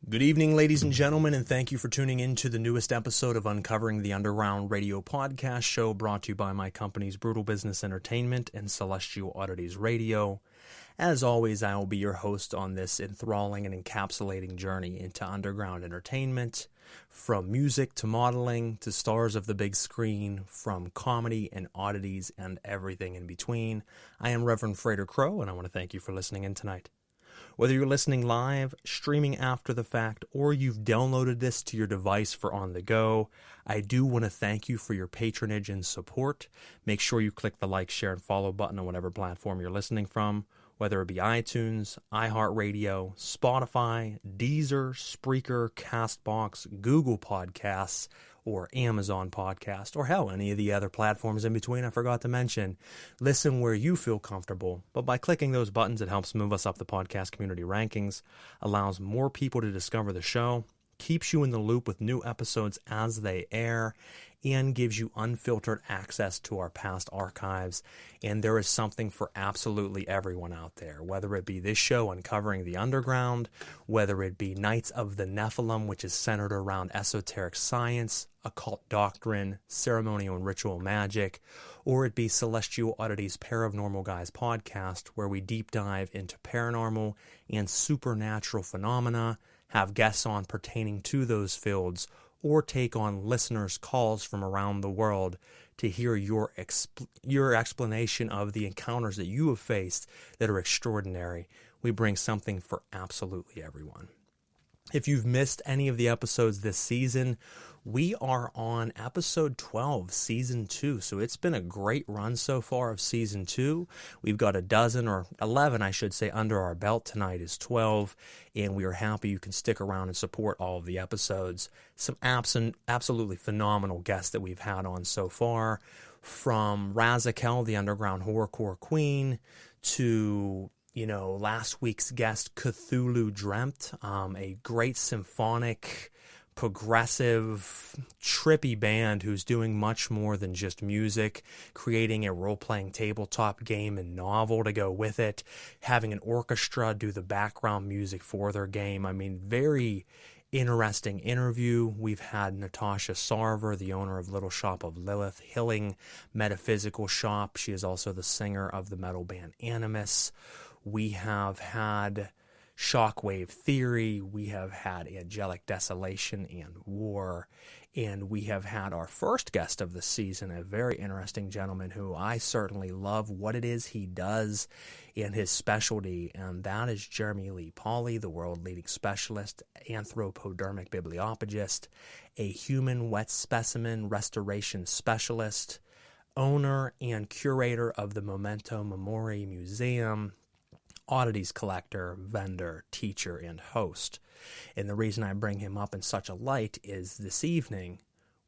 Good evening, ladies and gentlemen, and thank you for tuning in to the newest episode of Uncovering the Underground radio podcast show brought to you by my companies Brutal Business Entertainment and Celestial Oddities Radio. As always, I will be your host on this enthralling and encapsulating journey into underground entertainment, from music to modeling to stars of the big screen, from comedy and oddities and everything in between. I am Reverend Frater Crow, and I want to thank you for listening in tonight. Whether you're listening live, streaming after the fact, or you've downloaded this to your device for on the go, I do want to thank you for your patronage and support. Make sure you click the like, share, and follow button on whatever platform you're listening from, whether it be iTunes, iHeartRadio, Spotify, Deezer, Spreaker, CastBox, Google Podcasts, or Amazon Podcast, or hell, any of the other platforms in between I forgot to mention. Listen where you feel comfortable, but by clicking those buttons, it helps move us up the podcast community rankings, allows more people to discover the show, keeps you in the loop with new episodes as they air, and gives you unfiltered access to our past archives. And there is something for absolutely everyone out there, whether it be this show, Uncovering the Underground, whether it be Knights of the Nephilim, which is centered around esoteric science, occult doctrine, ceremonial and ritual magic, or it be Celestial Oddities Paranormal Guys podcast, where we deep dive into paranormal and supernatural phenomena, have guests on pertaining to those fields, or take on listeners' calls from around the world to hear your explanation of the encounters that you have faced that are extraordinary. We bring something for absolutely everyone. If you've missed any of the episodes this season, we are on episode 12, season 2. So it's been a great run so far of season 2. We've got a dozen, or 11, I should say, under our belt. Tonight is 12, and we are happy you can stick around and support all of the episodes. Some absolutely phenomenal guests that we've had on so far, from Razakel, the underground horrorcore queen, to last week's guest, Cthulhu Dreamt, a great symphonic, progressive, trippy band who's doing much more than just music, creating a role-playing tabletop game and novel to go with it, having an orchestra do the background music for their game. I mean, very interesting interview. We've had Natasha Sarver, the owner of Little Shop of Lilith, Healing Metaphysical Shop. She is also the singer of the metal band Animus. We have had Shockwave Theory, we have had Angelic Desolation and War, and we have had our first guest of the season, a very interesting gentleman who I certainly love what it is he does and his specialty, and that is Jeremy Lee Pauley, the world-leading specialist, anthropodermic bibliopagist, a human wet specimen restoration specialist, owner and curator of the Memento Mori Museum, oddities collector, vendor, teacher, and host. And the reason I bring him up in such a light is this evening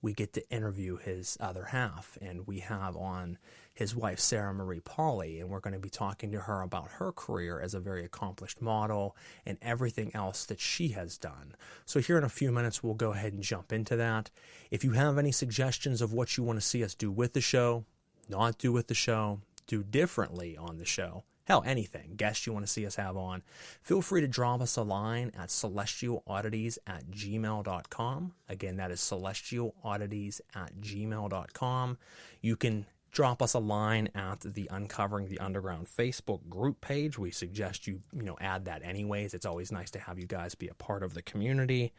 we get to interview his other half, and we have on his wife, Sarah Marie Pauley, and we're going to be talking to her about her career as a very accomplished model and everything else that she has done. So here in a few minutes, we'll go ahead and jump into that. If you have any suggestions of what you want to see us do with the show, not do with the show, do differently on the show, hell, anything, guests you want to see us have on, feel free to drop us a line at celestialoddities@gmail.com. Again, that is celestialoddities@gmail.com. You can drop us a line at the Uncovering the Underground Facebook group page. We suggest you add that anyways. It's always nice to have you guys be a part of the community.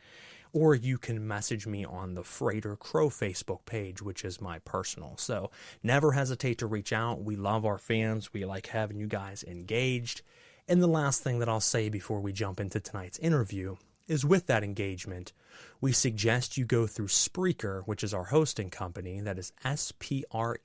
Or you can message me on the Frater Crow Facebook page, which is my personal. So never hesitate to reach out. We love our fans. We like having you guys engaged. And the last thing that I'll say before we jump into tonight's interview is, with that engagement, we suggest you go through Spreaker, which is our hosting company. That is Spreaker.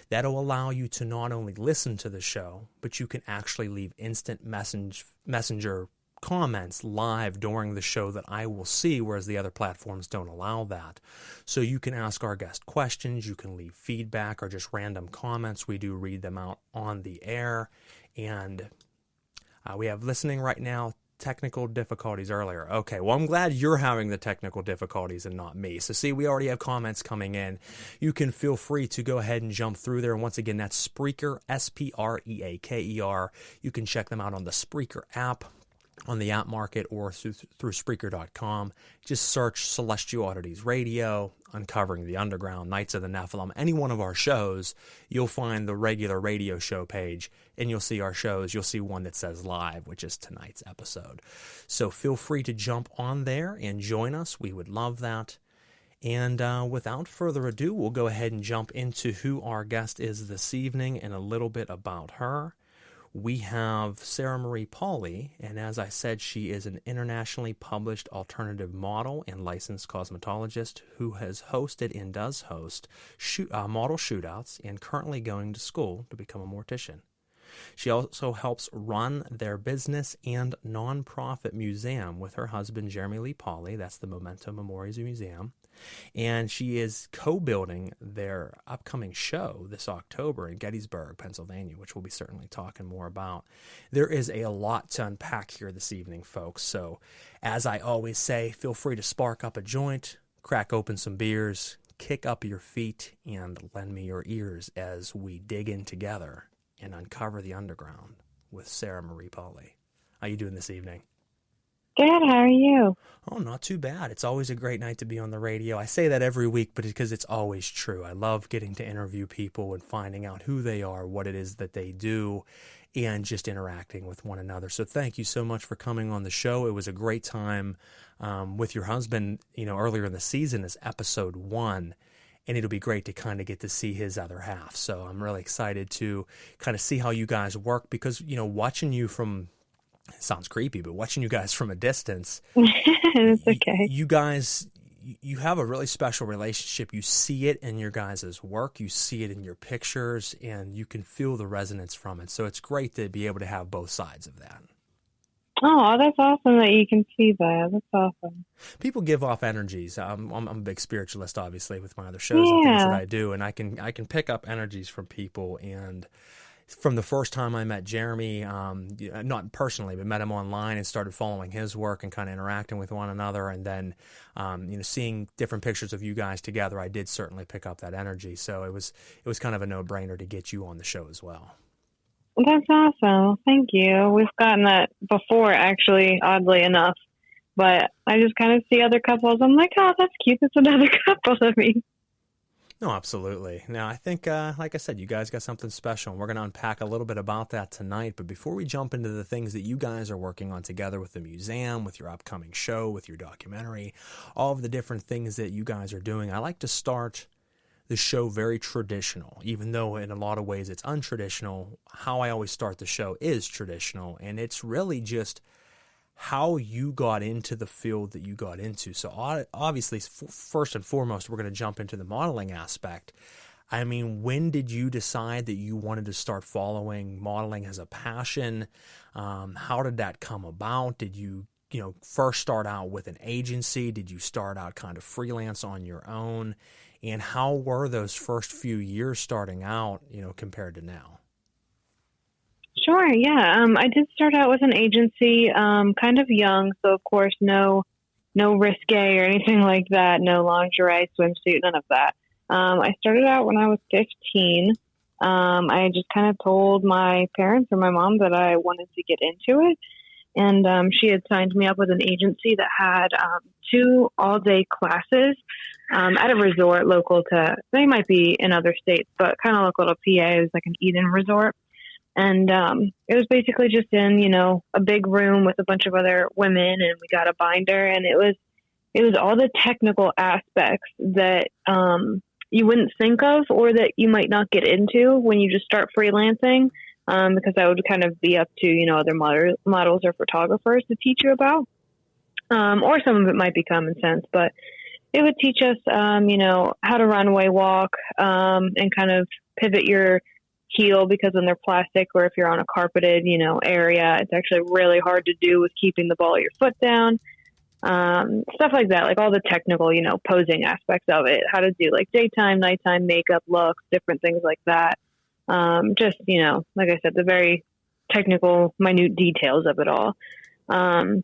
That'll allow you to not only listen to the show, but you can actually leave instant messenger comments live during the show that I will see, whereas the other platforms don't allow that. So you can ask our guest questions, you can leave feedback or just random comments. We do read them out on the air. And we have listening right now, technical difficulties earlier. Okay, well, I'm glad you're having the technical difficulties and not me. So see, we already have comments coming in. You can feel free to go ahead and jump through there. And once again, that's Spreaker, Spreaker. You can check them out on the Spreaker app. on the app market or through Spreaker.com. Just search Celestial Oddities Radio, Uncovering the Underground, Knights of the Nephilim, any one of our shows. You'll find the regular radio show page, and you'll see our shows. You'll see one that says live, which is tonight's episode. So feel free to jump on there and join us. We would love that. And without further ado, we'll go ahead and jump into who our guest is this evening and a little bit about her. We have Sarah Marie Pauley, and as I said, she is an internationally published alternative model and licensed cosmetologist who has hosted and does host model shootouts and currently going to school to become a mortician. She also helps run their business and nonprofit museum with her husband, Jeremy Lee Pauley. That's the Memento Memorias Museum. And she is co-building their upcoming show this October in Gettysburg, Pennsylvania, which we'll be certainly talking more about. There is a lot to unpack here this evening, folks. So, as I always say, feel free to spark up a joint, crack open some beers, kick up your feet, and lend me your ears as we dig in together and uncover the underground with Sarah Marie Pauley. How you doing this evening? Good. How are you? Oh, not too bad. It's always a great night to be on the radio. I say that every week, but because it's always true. I love getting to interview people and finding out who they are, what it is that they do, and just interacting with one another. So thank you so much for coming on the show. It was a great time with your husband, earlier in the season as episode 1. And it'll be great to kind of get to see his other half. So I'm really excited to kind of see how you guys work because, watching you from, it sounds creepy, but watching you guys from a distance, it's okay. You guys, you have a really special relationship. You see it in your guys' work. You see it in your pictures, and you can feel the resonance from it. So it's great to be able to have both sides of that. Oh, that's awesome that you can see that. That's awesome. People give off energies. I'm a big spiritualist, obviously, with my other shows and things that I do, and I can pick up energies from people. And from the first time I met Jeremy, not personally, but met him online and started following his work and kind of interacting with one another, and then seeing different pictures of you guys together, I did certainly pick up that energy. So it was kind of a no-brainer to get you on the show as well. That's awesome. Thank you. We've gotten that before, actually, oddly enough. But I just kind of see other couples. I'm like, oh, that's cute. That's another couple of me. No, absolutely. Now, I think, like I said, you guys got something special, and we're going to unpack a little bit about that tonight. But before we jump into the things that you guys are working on together with the museum, with your upcoming show, with your documentary, all of the different things that you guys are doing, I like to start the show very traditional, even though in a lot of ways it's untraditional. How I always start the show is traditional, and it's really just how you got into the field that you got into. So obviously, first and foremost, we're going to jump into the modeling aspect. I mean, when did you decide that you wanted to start following modeling as a passion? How did that come about? Did you first start out with an agency? Did you start out kind of freelance on your own? And how were those first few years starting out, compared to now? Sure, yeah. I did start out with an agency, kind of young, so of course no risque or anything like that, no lingerie, swimsuit, none of that. I started out when I was 15. I just kind of told my parents or my mom that I wanted to get into it. And she had signed me up with an agency that had 2 all-day classes at a resort local to, they might be in other states, but kind of local to PA. It was like an Eden resort. And it was basically just in, a big room with a bunch of other women, and we got a binder, and it was all the technical aspects that you wouldn't think of or that you might not get into when you just start freelancing, because that would kind of be up to, other models or photographers to teach you about. Or some of it might be common sense, but it would teach us, how to runway walk and kind of pivot your heel, because when they're plastic or if you're on a carpeted, area, it's actually really hard to do with keeping the ball of your foot down. Stuff like that, like all the technical, posing aspects of it, how to do like daytime, nighttime makeup looks, different things like that. Just, like I said, the very technical, minute details of it all. And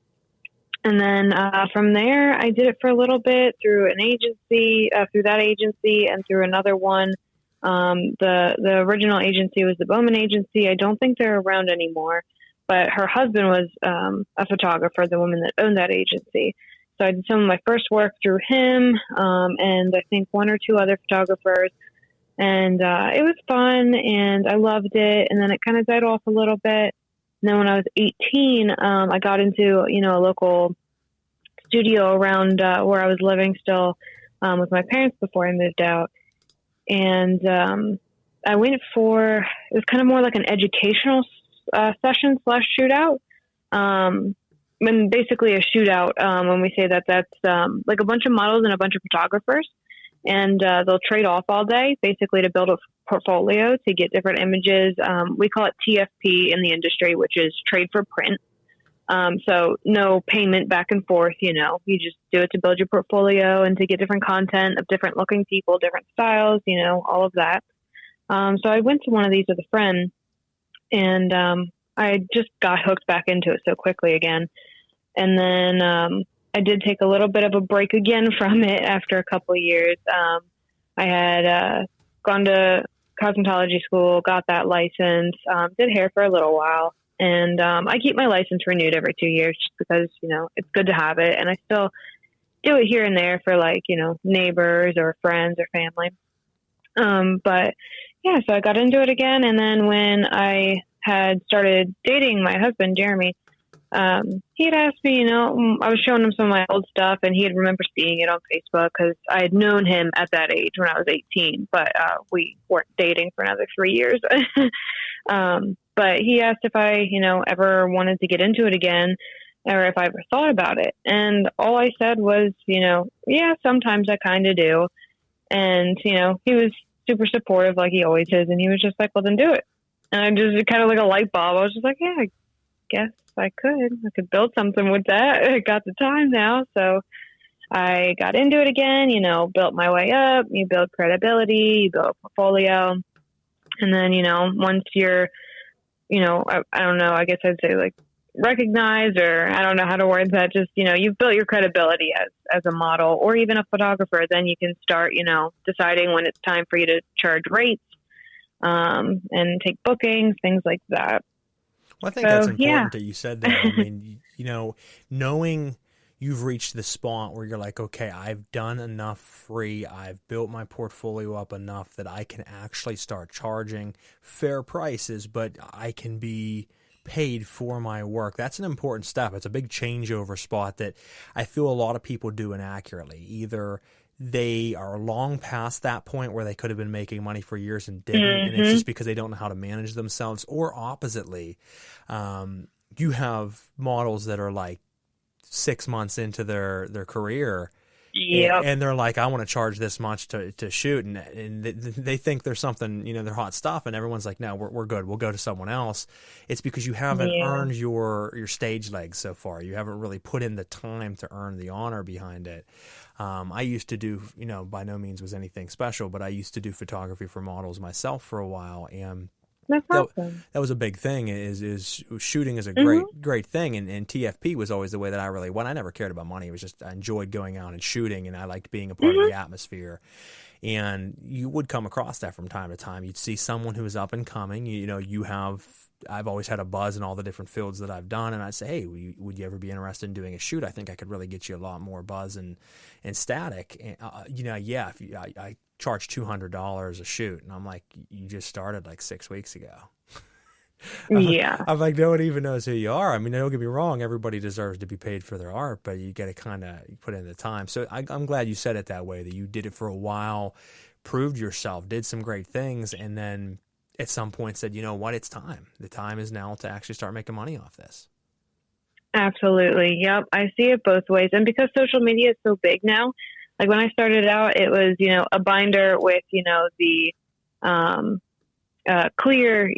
then from there, I did it for a little bit through an agency, through that agency and through another one. The original agency was the Bowman Agency. I don't think they're around anymore, but her husband was a photographer, the woman that owned that agency. So I did some of my first work through him, and I think one or two other photographers. And it was fun, and I loved it. And then it kind of died off a little bit. And then when I was 18, I got into, a local studio around where I was living still with my parents before I moved out. And I went for, it was kind of more like an educational session / shootout. When basically a shootout, when we say that, that's like a bunch of models and a bunch of photographers. And they'll trade off all day, basically to build a portfolio to get different images. We call it TFP in the industry, which is trade for print. So no payment back and forth, you just do it to build your portfolio and to get different content of different looking people, different styles, all of that. So I went to one of these with a friend, and I just got hooked back into it so quickly again. And then I did take a little bit of a break again from it after a couple of years. I had gone to cosmetology school, got that license, did hair for a little while. And I keep my license renewed every 2 years just because, it's good to have it. And I still do it here and there for neighbors or friends or family. But yeah, so I got into it again. And then when I had started dating my husband, Jeremy, he had asked me, I was showing him some of my old stuff, and he had remember seeing it on Facebook because I had known him at that age when I was 18, but we weren't dating for another 3 years. But he asked if I, ever wanted to get into it again, or if I ever thought about it. And all I said was, yeah, sometimes I kind of do. And, he was super supportive like he always is. And he was just like, well, then do it. And I just kind of like a light bulb. I was just like, yeah, I guess I could build something with that. I got the time now. So I got into it again, built my way up. You build credibility, you build a portfolio. And then, once you're, I don't know, I guess I'd say like recognized, or I don't know how to word that. Just, you've built your credibility as a model or even a photographer. Then you can start, deciding when it's time for you to charge rates, and take bookings, things like that. Well, I think that's important that you said that. I mean, knowing you've reached the spot where you're like, okay, I've done enough free, I've built my portfolio up enough that I can actually start charging fair prices, but I can be paid for my work. That's an important step. It's a big changeover spot that I feel a lot of people do inaccurately. Either they are long past that point where they could have been making money for years and didn't, and it's just because they don't know how to manage themselves. Or oppositely, you have models that are like 6 months into their career, and they're like, I want to charge this much to shoot, and they think there's something, they're hot stuff, and everyone's like, no, we're good, we'll go to someone else. It's because you haven't earned your stage legs so far. You haven't really put in the time to earn the honor behind it. I used to do, by no means was anything special, but I used to do photography for models myself for a while, and that's awesome. That was a big thing. Is shooting is a great thing, and TFP was always the way that I really went. I never cared about money. It was just I enjoyed going out and shooting, and I liked being a part of the atmosphere. And you would come across that from time to time. You'd see someone who is up and coming. I've always had a buzz in all the different fields that I've done, and I'd say, hey, would you ever be interested in doing a shoot? I think I could really get you a lot more buzz and static. And, I charge $200 a shoot, and I'm like, you just started like 6 weeks ago. I'm like, no one even knows who you are. I mean, don't get me wrong, everybody deserves to be paid for their art, but you got to kind of put in the time. So I'm glad you said it that way, that you did it for a while, proved yourself, did some great things, and then at some point said, you know what, it's time. The time is now to actually start making money off this. Absolutely. Yep. I see it both ways. And because social media is so big now, like when I started out, it was, a binder with, the clear,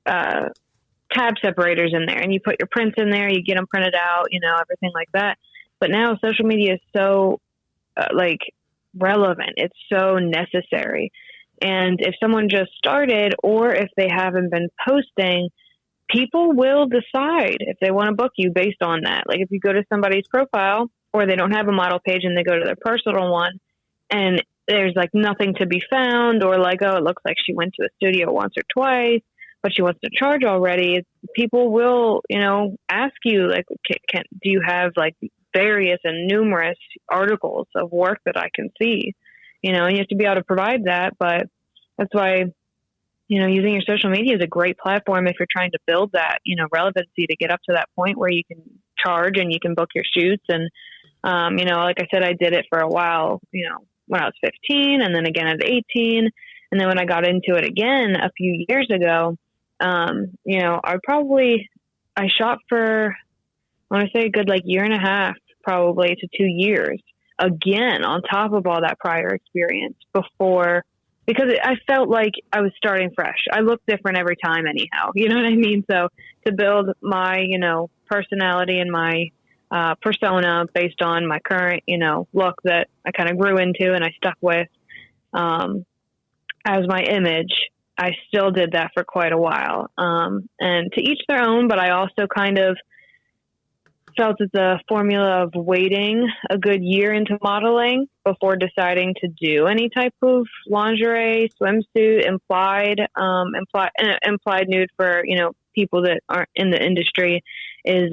tab separators in there, and you put your prints in there, you get them printed out, everything like that. But now social media is so relevant. It's so necessary. And if someone just started, or if they haven't been posting, people will decide if they want to book you based on that. Like if you go to somebody's profile, or they don't have a model page and they go to their personal one, and there's like nothing to be found, or like, oh, it looks like she went to a studio once or twice, but she wants to charge already, people will, ask you, like, do you have like various and numerous articles of work that I can see, and you have to be able to provide that. But that's why, using your social media is a great platform if you're trying to build that, relevancy to get up to that point where you can charge and you can book your shoots. And, like I said, I did it for a while, when I was 15 and then again at 18. And then when I got into it again a few years ago, I shot for, I want to say a good like year and a half, probably to 2 years again, on top of all that prior experience because I felt like I was starting fresh. I looked different every time anyhow, you know what I mean? So to build my, personality and my persona based on my current, look that I kind of grew into and I stuck with as my image, I still did that for quite a while. And to each their own, but I also kind of felt that the formula of waiting a good year into modeling before deciding to do any type of lingerie, swimsuit, implied nude for, people that aren't in the industry is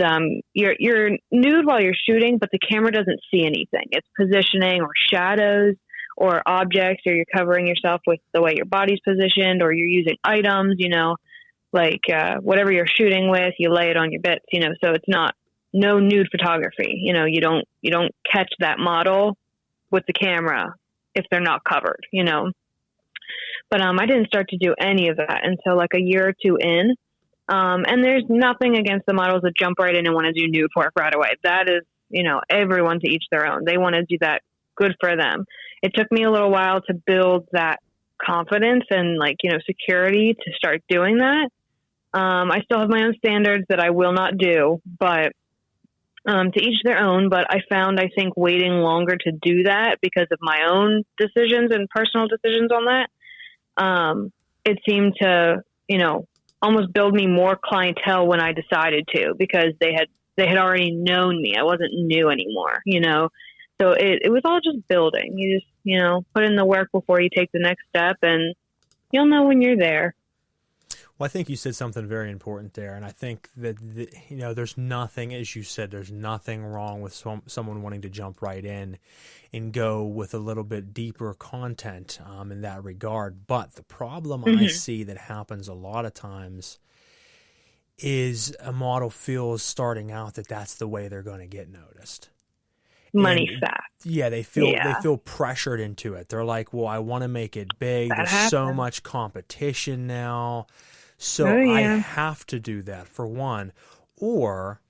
you're nude while you're shooting, but the camera doesn't see anything. It's positioning or shadows or objects, or you're covering yourself with the way your body's positioned, or you're using items, whatever you're shooting with, you lay it on your bits, so it's no nude photography. You don't catch that model with the camera if they're not covered, But I didn't start to do any of that until like a year or two in. And there's nothing against the models that jump right in and want to do nude work right away. That is, everyone to each their own. They want to do that. Good for them. It took me a little while to build that confidence and security to start doing that. I still have my own standards that I will not do, but to each their own. But I found, I think, waiting longer to do that because of my own decisions and personal decisions on that. It seemed to, almost build me more clientele when I decided to, because they had already known me. I wasn't new anymore, So it was all just building. You just, put in the work before you take the next step, and you'll know when you're there. Well, I think you said something very important there, and I think that there's nothing, as you said, there's nothing wrong with someone wanting to jump right in and go with a little bit deeper content in that regard. But the problem I see that happens a lot of times is a model feels starting out that that's the way they're going to get noticed. Money fast. Yeah, they feel pressured into it. They're like, well, I want to make it big. There's so much competition now. So I have to do that, for one. Or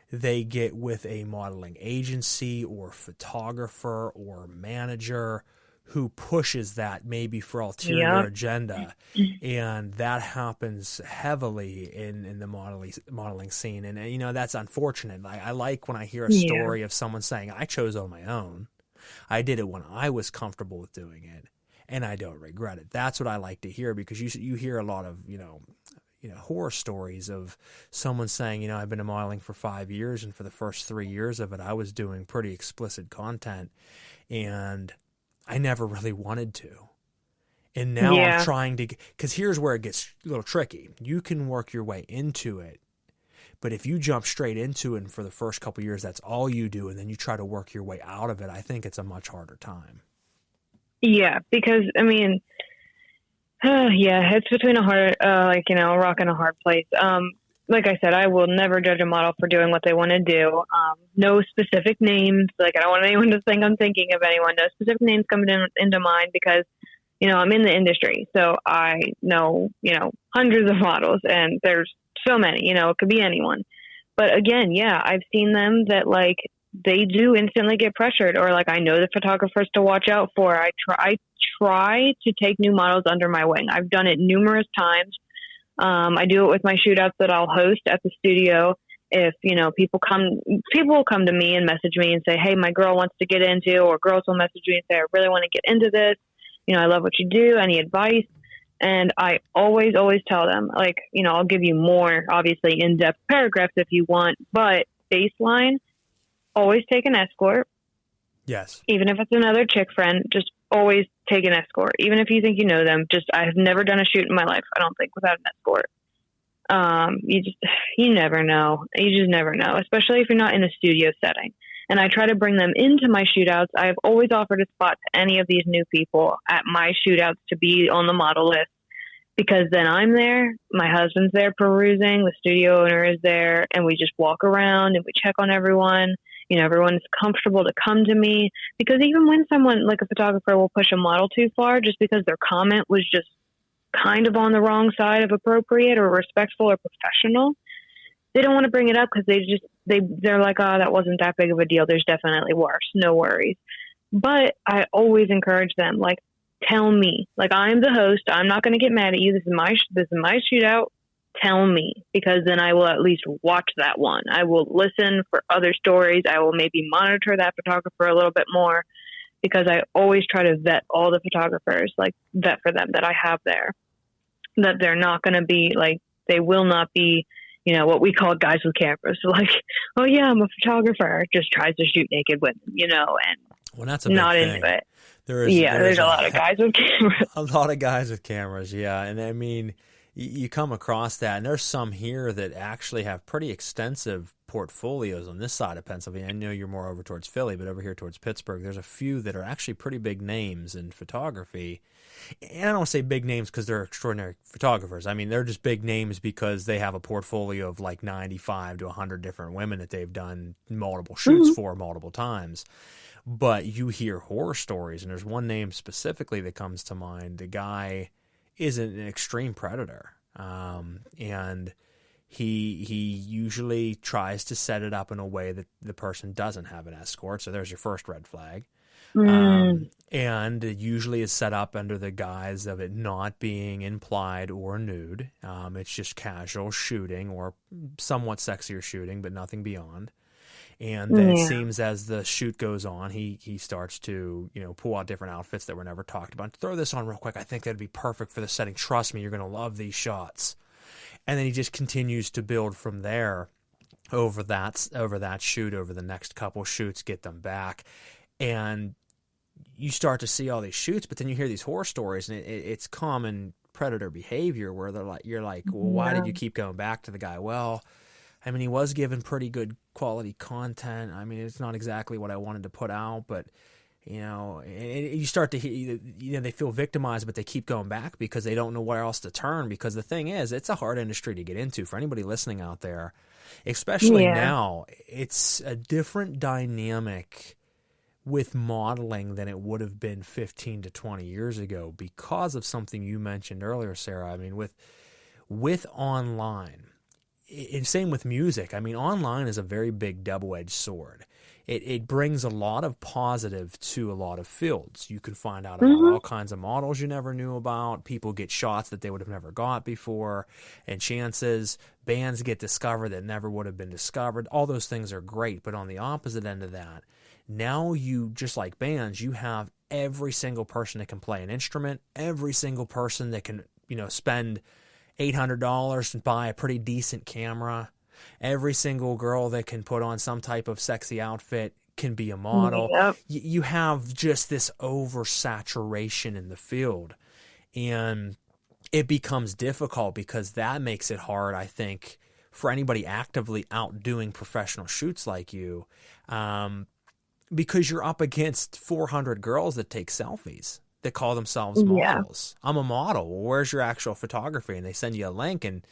they get with a modeling agency or photographer or manager who pushes that maybe for ulterior agenda. And that happens heavily in the modeling scene. And, that's unfortunate. I like when I hear a story of someone saying, I chose on my own. I did it when I was comfortable with doing it, and I don't regret it. That's what I like to hear, because you hear a lot of, horror stories of someone saying, I've been modeling for 5 years, and for the first 3 years of it, I was doing pretty explicit content, and I never really wanted to. And now I'm trying to, because here's where it gets a little tricky. You can work your way into it, but if you jump straight into it and for the first couple of years, that's all you do, and then you try to work your way out of it, I think it's a much harder time. Yeah, because, it's between a rock and a hard place. Like I said, I will never judge a model for doing what they want to do. No specific names. Like, I don't want anyone to think I'm thinking of anyone. No specific names coming into mind, because, I'm in the industry. So I know, hundreds of models, and there's so many, it could be anyone. But again, I've seen them that they do instantly get pressured, or I know the photographers to watch out for. I try to take new models under my wing. I've done it numerous times. I do it with my shootouts that I'll host at the studio. If, people will come to me and message me and say, hey, my girl wants to get into, or girls will message me and say, I really want to get into this. I love what you do. Any advice? And I always tell them, I'll give you more, obviously, in-depth paragraphs if you want, but baseline, always take an escort. Yes. Even if it's another chick friend, just always take an escort. Even if you think you know them, I have never done a shoot in my life, I don't think, without an escort. You never know. You just never know, especially if you're not in a studio setting. And I try to bring them into my shootouts. I've always offered a spot to any of these new people at my shootouts to be on the model list, because then I'm there, my husband's there perusing, the studio owner is there, and we just walk around and we check on everyone. You know, everyone's comfortable to come to me, because even when someone, like a photographer, will push a model too far just because their comment was just kind of on the wrong side of appropriate or respectful or professional, they don't want to bring it up because they're like, oh, that wasn't that big of a deal. There's definitely worse. No worries. But I always encourage them, like, tell me. Like, I'm the host. I'm not going to get mad at you. This is my shootout. Tell me, because then I will at least watch that one. I will listen for other stories. I will maybe monitor that photographer a little bit more, because I always try to vet all the photographers, like vet for them that I have there, that they're not going to be like, they will not be, you know, what we call guys with cameras. So like, oh yeah, I'm a photographer, just tries to shoot naked women, you know, and well, that's a big not thing. into it. There's a lot of guys with cameras. A lot of guys with cameras, yeah. And I mean, you come across that, and there's some here that actually have pretty extensive portfolios on this side of Pennsylvania. I know you're more over towards Philly, but over here towards Pittsburgh, there's a few that are actually pretty big names in photography. And I don't want to say big names because they're extraordinary photographers. I mean, they're just big names because they have a portfolio of like 95 to 100 different women that they've done multiple shoots for multiple times. But you hear horror stories, and there's one name specifically that comes to mind. The guy is an extreme predator, and he usually tries to set it up in a way that the person doesn't have an escort. So there's your first red flag. And it usually is set up under the guise of it not being implied or nude. It's just casual shooting or somewhat sexier shooting, but nothing beyond. And then it seems as the shoot goes on, he starts to, you know, pull out different outfits that were never talked about. Throw this on real quick. I think that'd be perfect for the setting. Trust me, you're going to love these shots. And then he just continues to build from there over that shoot, over the next couple shoots, get them back. And you start to see all these shoots, but then you hear these horror stories, and it's common predator behavior where you're like, well, why did you keep going back to the guy? Well, I mean, he was given pretty good quality content. I mean, it's not exactly what I wanted to put out, but, you know, you start to hear, you know, they feel victimized, but they keep going back because they don't know where else to turn. Because the thing is, it's a hard industry to get into for anybody listening out there, especially now. It's a different dynamic with modeling than it would have been 15 to 20 years ago because of something you mentioned earlier, Sarah. I mean, with online, and same with music. I mean, online is a very big double-edged sword. It brings a lot of positive to a lot of fields. You can find out about all kinds of models you never knew about. People get shots that they would have never got before, and chances, bands get discovered that never would have been discovered. All those things are great, but on the opposite end of that, now you, just like bands, you have every single person that can play an instrument, every single person that can, you know, spend $800 to buy a pretty decent camera. Every single girl that can put on some type of sexy outfit can be a model. Yep. You have just this oversaturation in the field, and it becomes difficult because that makes it hard, I think, for anybody actively out doing professional shoots like you, because you're up against 400 girls that take selfies, that call themselves models. I'm a model. Well, where's your actual photography? And they send you a link, and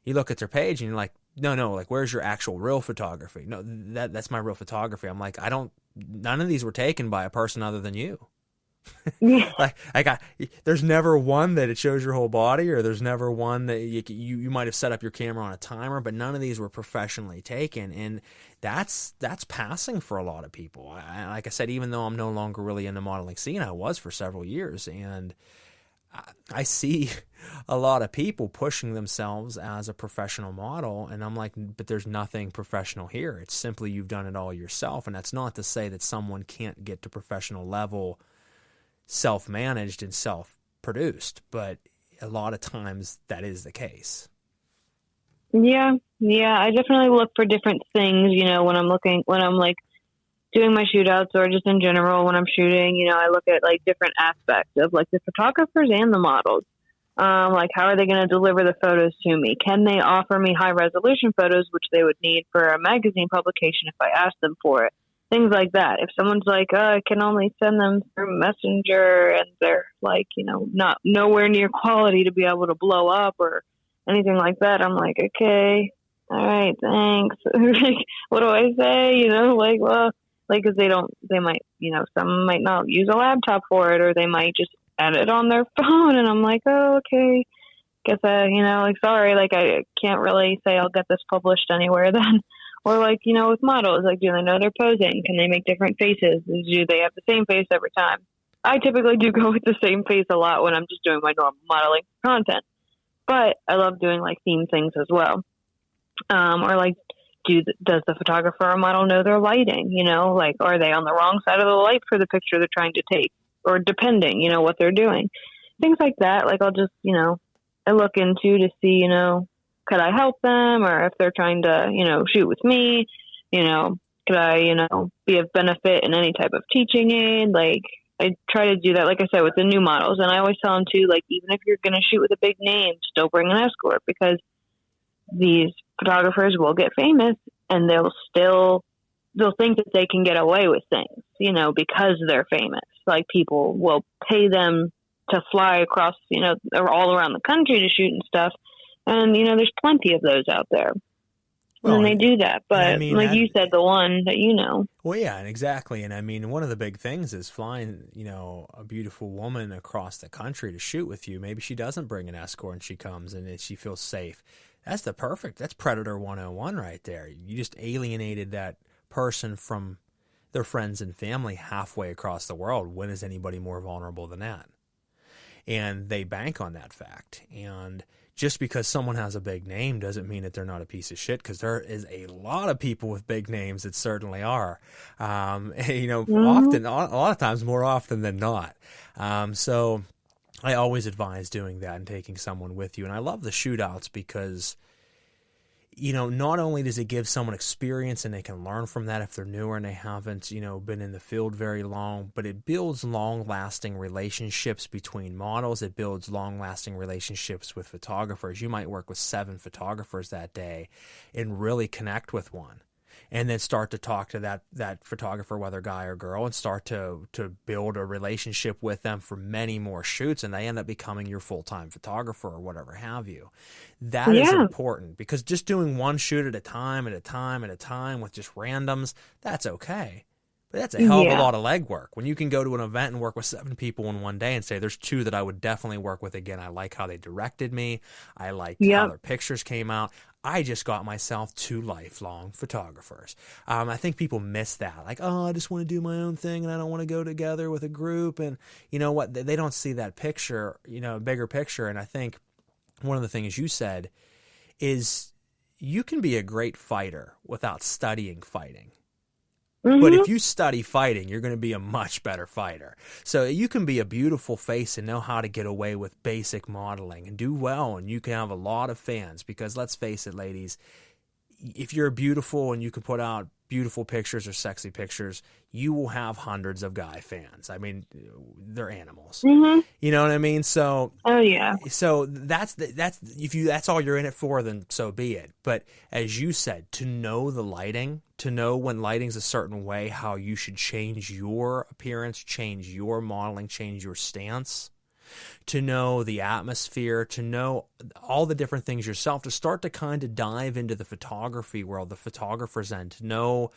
you look at their page, and you're like, no, like, where's your actual real photography? No, that's my real photography. I'm like, none of these were taken by a person other than you. There's never one that it shows your whole body, or there's never one that you might have set up your camera on a timer, but none of these were professionally taken, and that's passing for a lot of people. Like I said, even though I'm no longer really in the modeling scene, I was for several years, and I see a lot of people pushing themselves as a professional model, and I'm like, but there's nothing professional here. It's simply you've done it all yourself, and that's not to say that someone can't get to professional level self-managed and self-produced, but a lot of times that is the case. Yeah, I definitely look for different things, you know, when I'm like doing my shootouts, or just in general when I'm shooting, you know, I look at like different aspects of like the photographers and the models. Like, how are they going to deliver the photos to me? Can they offer me high resolution photos, which they would need for a magazine publication if I asked them for it? Things like that. If someone's like, I can only send them through Messenger, and they're like, not nowhere near quality to be able to blow up or anything like that, I'm like, okay, all right, thanks. What do I say? Because they might, some might not use a laptop for it, or they might just edit on their phone, and I'm like, oh, okay, guess sorry, I can't really say I'll get this published anywhere then. Or with models, do they know they're posing? Can they make different faces? Do they have the same face every time? I typically do go with the same face a lot when I'm just doing my normal modeling content, but I love doing theme things as well. Does the photographer or model know their lighting? Are they on the wrong side of the light for the picture they're trying to take? Or depending, what they're doing. Things like that, I'll just, I look into to see, could I help them? Or if they're trying to, shoot with me, could I, be of benefit in any type of teaching aid? I try to do that, like I said, with the new models. And I always tell them, too, even if you're going to shoot with a big name, still bring an escort, because these photographers will get famous, and they'll think that they can get away with things, because they're famous. People will pay them to fly across, or all around the country to shoot and stuff. And, there's plenty of those out there. Well, and they do that. But you said, the one that Well, yeah, exactly. And one of the big things is flying, a beautiful woman across the country to shoot with you. Maybe she doesn't bring an escort and she comes and she feels safe. That's Predator 101 right there. You just alienated that person from their friends and family halfway across the world. When is anybody more vulnerable than that? And they bank on that fact. And just because someone has a big name doesn't mean that they're not a piece of shit, because there is a lot of people with big names that certainly are. Often, a lot of times, more often than not. So I always advise doing that and taking someone with you. And I love the shootouts because, not only does it give someone experience and they can learn from that if they're newer and they haven't, been in the field very long, but it builds long-lasting relationships between models. It builds long-lasting relationships with photographers. You might work with 7 photographers that day and really connect with one, and then start to talk to that photographer, whether guy or girl, and start to build a relationship with them for many more shoots, and they end up becoming your full-time photographer or whatever have you. That is important, because just doing one shoot at a time with just randoms, that's okay. But that's a hell of a lot of legwork. When you can go to an event and work with 7 people in one day and say, there's 2 that I would definitely work with again. I like how they directed me. I like how their pictures came out. I just got myself 2 lifelong photographers. I think people miss that. I just want to do my own thing and I don't want to go together with a group. And you know what? They don't see that picture, bigger picture. And I think one of the things you said is you can be a great fighter without studying fighting. Mm-hmm. But if you study fighting, you're going to be a much better fighter. So you can be a beautiful face and know how to get away with basic modeling and do well, and you can have a lot of fans, because let's face it, ladies, if you're beautiful and you can put out beautiful pictures or sexy pictures, you will have hundreds of guy fans. They're animals. Mm-hmm. You know what I mean? So, so that's all you're in it for, then so be it. But as you said, to know the lighting, to know when lighting's a certain way, how you should change your appearance, change your modeling, change your stance, to know the atmosphere, to know all the different things yourself, to start to kind of dive into the photography world, the photographer's end, to know,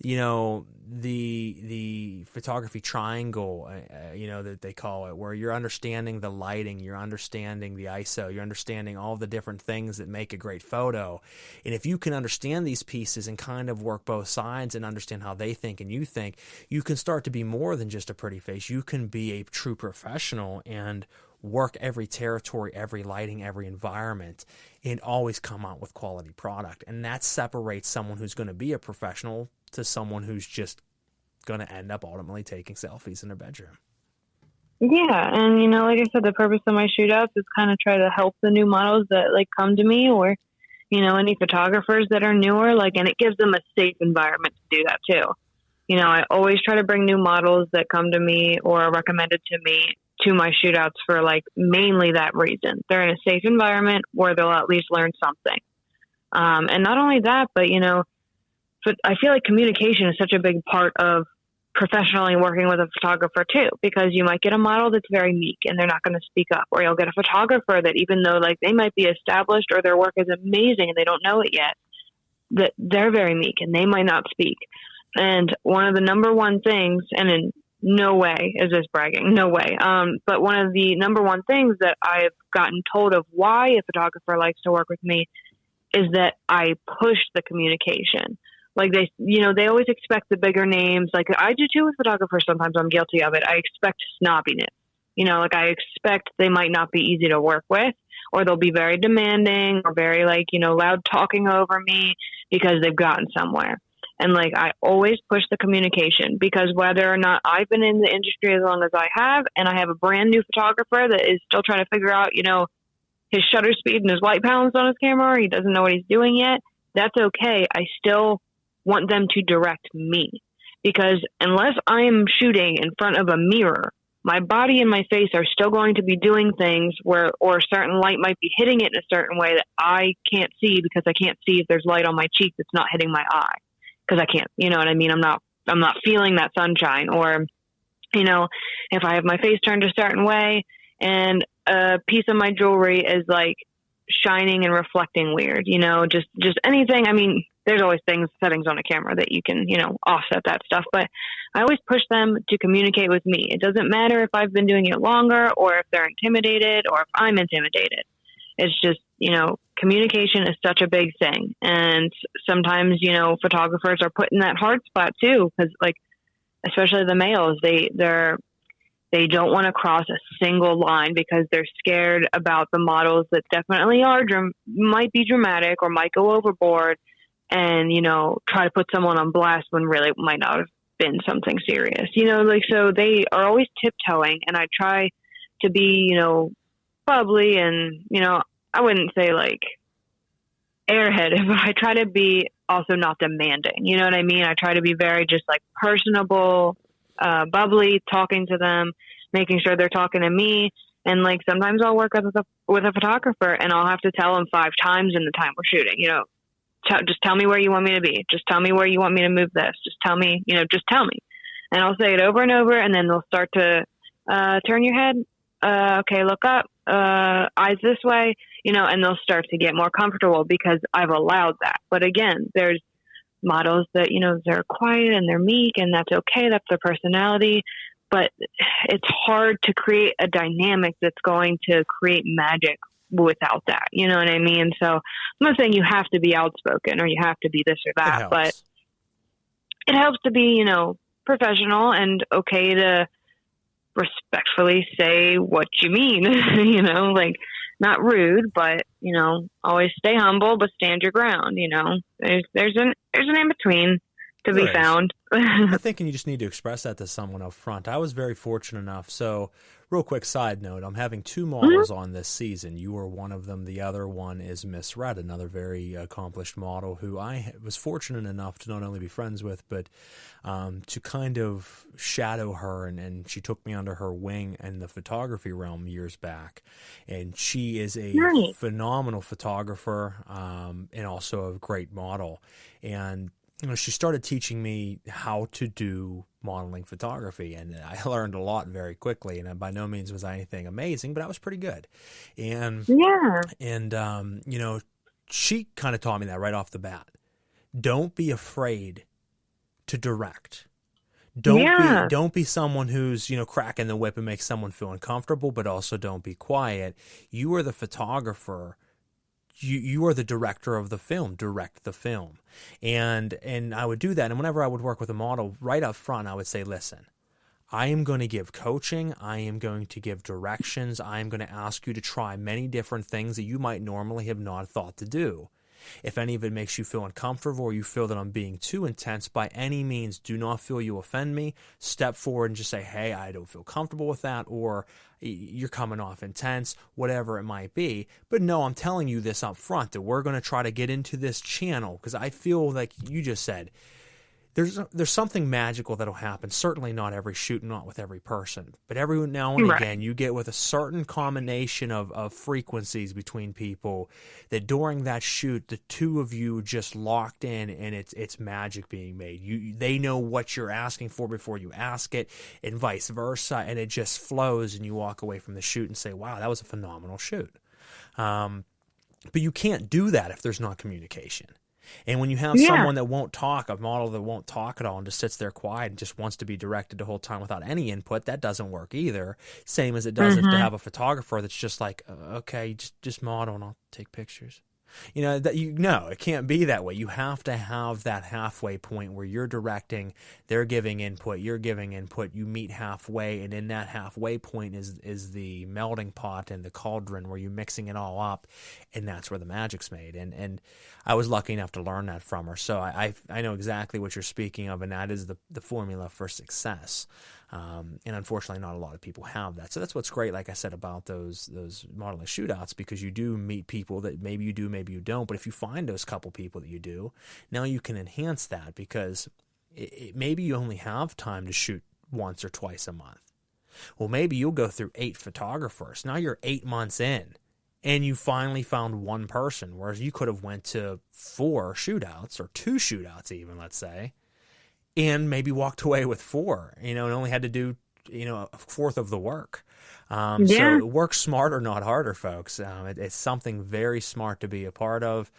the photography triangle, that they call it, where you're understanding the lighting, you're understanding the ISO, you're understanding all the different things that make a great photo. And if you can understand these pieces and kind of work both sides and understand how they think and you think, you can start to be more than just a pretty face. You can be a true professional and work every territory, every lighting, every environment, and always come out with quality product. And that separates someone who's going to be a professional to someone who's just going to end up ultimately taking selfies in their bedroom. Yeah, and like I said, the purpose of my shootouts is kind of try to help the new models that come to me, or any photographers that are newer, and it gives them a safe environment to do that too. I always try to bring new models that come to me or are recommended to me to my shootouts for like mainly that reason. They're in a safe environment where they'll at least learn something. And not only that, but but I feel like communication is such a big part of professionally working with a photographer too, because you might get a model that's very meek and they're not going to speak up, or you'll get a photographer that even though like they might be established or their work is amazing and they don't know it yet, that they're very meek and they might not speak. And one of the number one things, and in no way is this bragging, no way, but one of the number one things that I've gotten told of why a photographer likes to work with me is that I push the communication. Like they always expect the bigger names. Like I do too with photographers. Sometimes I'm guilty of it. I expect snobbiness. Like I expect they might not be easy to work with, or they'll be very demanding or very loud talking over me because they've gotten somewhere. And like I always push the communication, because whether or not I've been in the industry as long as I have, and I have a brand new photographer that is still trying to figure out, his shutter speed and his white balance on his camera, or he doesn't know what he's doing yet, that's okay. I still want them to direct me, because unless I am shooting in front of a mirror, my body and my face are still going to be doing things or a certain light might be hitting it in a certain way that I can't see, because I can't see if there's light on my cheek that's not hitting my eye, because I can't, you know what I mean? I'm not feeling that sunshine, or, if I have my face turned a certain way and a piece of my jewelry is like shining and reflecting weird, just anything. I mean, there's always settings on a camera that you can, offset that stuff. But I always push them to communicate with me. It doesn't matter if I've been doing it longer, or if they're intimidated, or if I'm intimidated. It's just, communication is such a big thing. And sometimes, photographers are put in that hard spot too, because like, especially the males, they don't want to cross a single line because they're scared about the models that definitely might be dramatic or might go overboard, and, try to put someone on blast when really it might not have been something serious, so they are always tiptoeing, and I try to be, bubbly and, I wouldn't say like airheaded, but I try to be also not demanding, you know what I mean? I try to be very just like personable, bubbly, talking to them, making sure they're talking to me. And like, sometimes I'll work with a photographer and I'll have to tell them 5 times in the time we're shooting, just tell me where you want me to be. Just tell me where you want me to move this. Just tell me, just tell me. And I'll say it over and over, and then they'll start to turn your head. Okay, look up, eyes this way, and they'll start to get more comfortable because I've allowed that. But again, there's models that, they're quiet and they're meek, and that's okay. That's their personality. But it's hard to create a dynamic that's going to create magic without that. You know what I mean? So I'm not saying you have to be outspoken or you have to be this or that, but it helps to be, professional and okay to respectfully say what you mean, like not rude, but, always stay humble, but stand your ground. There's an in-between to be found. I think you just need to express that to someone up front. I was very fortunate enough. So real quick side note, I'm having 2 models on this season. You are one of them. The other one is Miss Red, another very accomplished model who I was fortunate enough to not only be friends with, but to kind of shadow her. And she took me under her wing in the photography realm years back. And she is a phenomenal photographer and also a great model. And she started teaching me how to do modeling photography, and I learned a lot very quickly. And by no means was I anything amazing, but I was pretty good. And she kind of taught me that right off the bat. Don't be afraid to direct. Don't be someone who's cracking the whip and makes someone feel uncomfortable, but also don't be quiet. You are the photographer. You are the director of the film. Direct the film. And I would do that. And whenever I would work with a model, right up front, I would say, listen, I am going to give coaching. I am going to give directions. I am going to ask you to try many different things that you might normally have not thought to do. If any of it makes you feel uncomfortable or you feel that I'm being too intense, by any means, do not feel you offend me. Step forward and just say, hey, I don't feel comfortable with that, or you're coming off intense, whatever it might be. But no, I'm telling you this up front, that we're going to try to get into this channel, because I feel like you just said, there's something magical that'll happen. Certainly not every shoot, not with every person, but every now and again you get with a certain combination of frequencies between people that during that shoot, the two of you just locked in, and it's magic being made. They know what you're asking for before you ask it, and vice versa, and it just flows, and you walk away from the shoot and say, wow, that was a phenomenal shoot. But you can't do that if there's not communication. And when you have someone that won't talk, a model that won't talk at all and just sits there quiet and just wants to be directed the whole time without any input, that doesn't work either. Same as it does if to have a photographer that's just like, okay, just model and I'll take pictures. No, it can't be that way. You have to have that halfway point where you're directing, they're giving input, you're giving input, you meet halfway, and in that halfway point is the melting pot and the cauldron where you're mixing it all up, and that's where the magic's made. And I was lucky enough to learn that from her, so I know exactly what you're speaking of, and that is the formula for success. And unfortunately, not a lot of people have that. So that's what's great, like I said, about those modeling shootouts, because you do meet people that maybe you do, maybe you don't. But if you find those couple people that you do, now you can enhance that, because maybe you only have time to shoot once or twice a month. Well, maybe you'll go through 8 photographers. Now you're 8 months in, and you finally found one person, whereas you could have went to 4 shootouts or 2 shootouts even, let's say, and maybe walked away with 4, and only had to do, a fourth of the work. So work smarter, not harder, folks. It's something very smart to be a part of.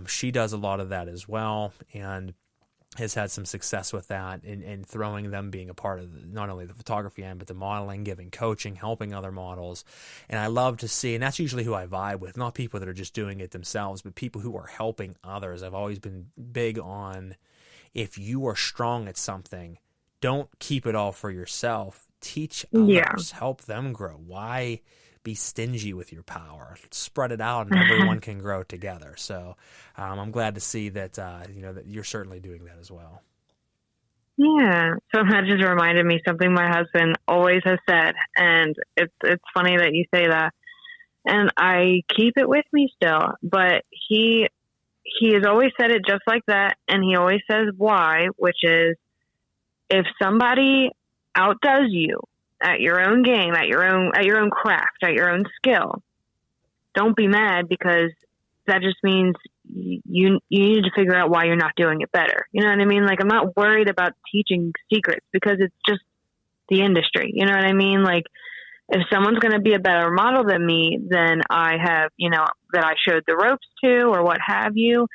She does a lot of that as well, and has had some success with that in throwing them, being a part of not only the photography end, but the modeling, giving coaching, helping other models. And I love to see, and that's usually who I vibe with, not people that are just doing it themselves, but people who are helping others. I've always been big on, if you are strong at something, don't keep it all for yourself. Teach others, help them grow. Why be stingy with your power? Spread it out, and everyone can grow together. So I'm glad to see that that you're certainly doing that as well. Yeah. So that just reminded me something my husband always has said, and it's funny that you say that, and I keep it with me still. But he has always said it just like that, and he always says why, which is, if somebody outdoes you at your own game, at your own craft, at your own skill, don't be mad, because that just means you need to figure out why you're not doing it better. You know what I mean? Like, I'm not worried about teaching secrets, because it's just the industry. You know what I mean? Like, if someone's going to be a better model than me, then I have, that I showed the ropes to, or what have you,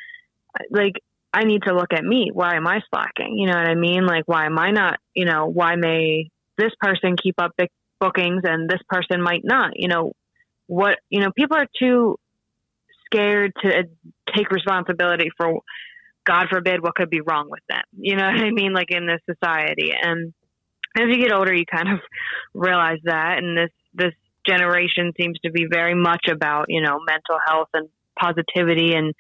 like, I need to look at me. Why am I slacking? You know what I mean? Like, why am I not, why may this person keep up big bookings and this person might not? People are too scared to take responsibility for, God forbid, what could be wrong with them. You know what I mean? Like, in this society. And as you get older, you kind of realize that. And this generation seems to be very much about, mental health and positivity and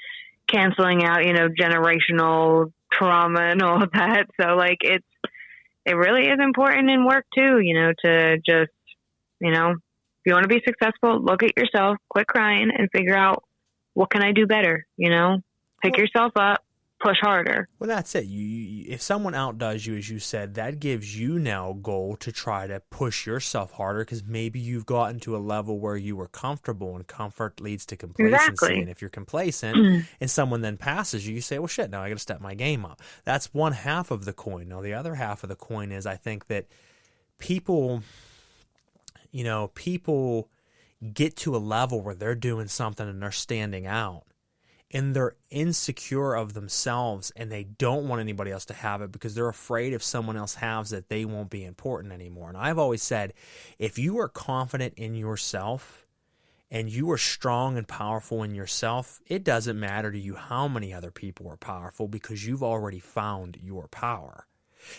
canceling out, generational trauma and all of that. So, like, it really is important in work too, to just, if you want to be successful, look at yourself, quit crying, and figure out, what can I do better? Pick yourself up, push harder. Well, that's it. If someone outdoes you, as you said, that gives you now a goal to try to push yourself harder, because maybe you've gotten to a level where you were comfortable, and comfort leads to complacency. Exactly. And if you're complacent and someone then passes you, you say, well, shit, now I got to step my game up. That's one half of the coin. Now, the other half of the coin is, I think that people get to a level where they're doing something and they're standing out, and they're insecure of themselves, and they don't want anybody else to have it, because they're afraid if someone else has it, they won't be important anymore. And I've always said, if you are confident in yourself and you are strong and powerful in yourself, it doesn't matter to you how many other people are powerful, because you've already found your power.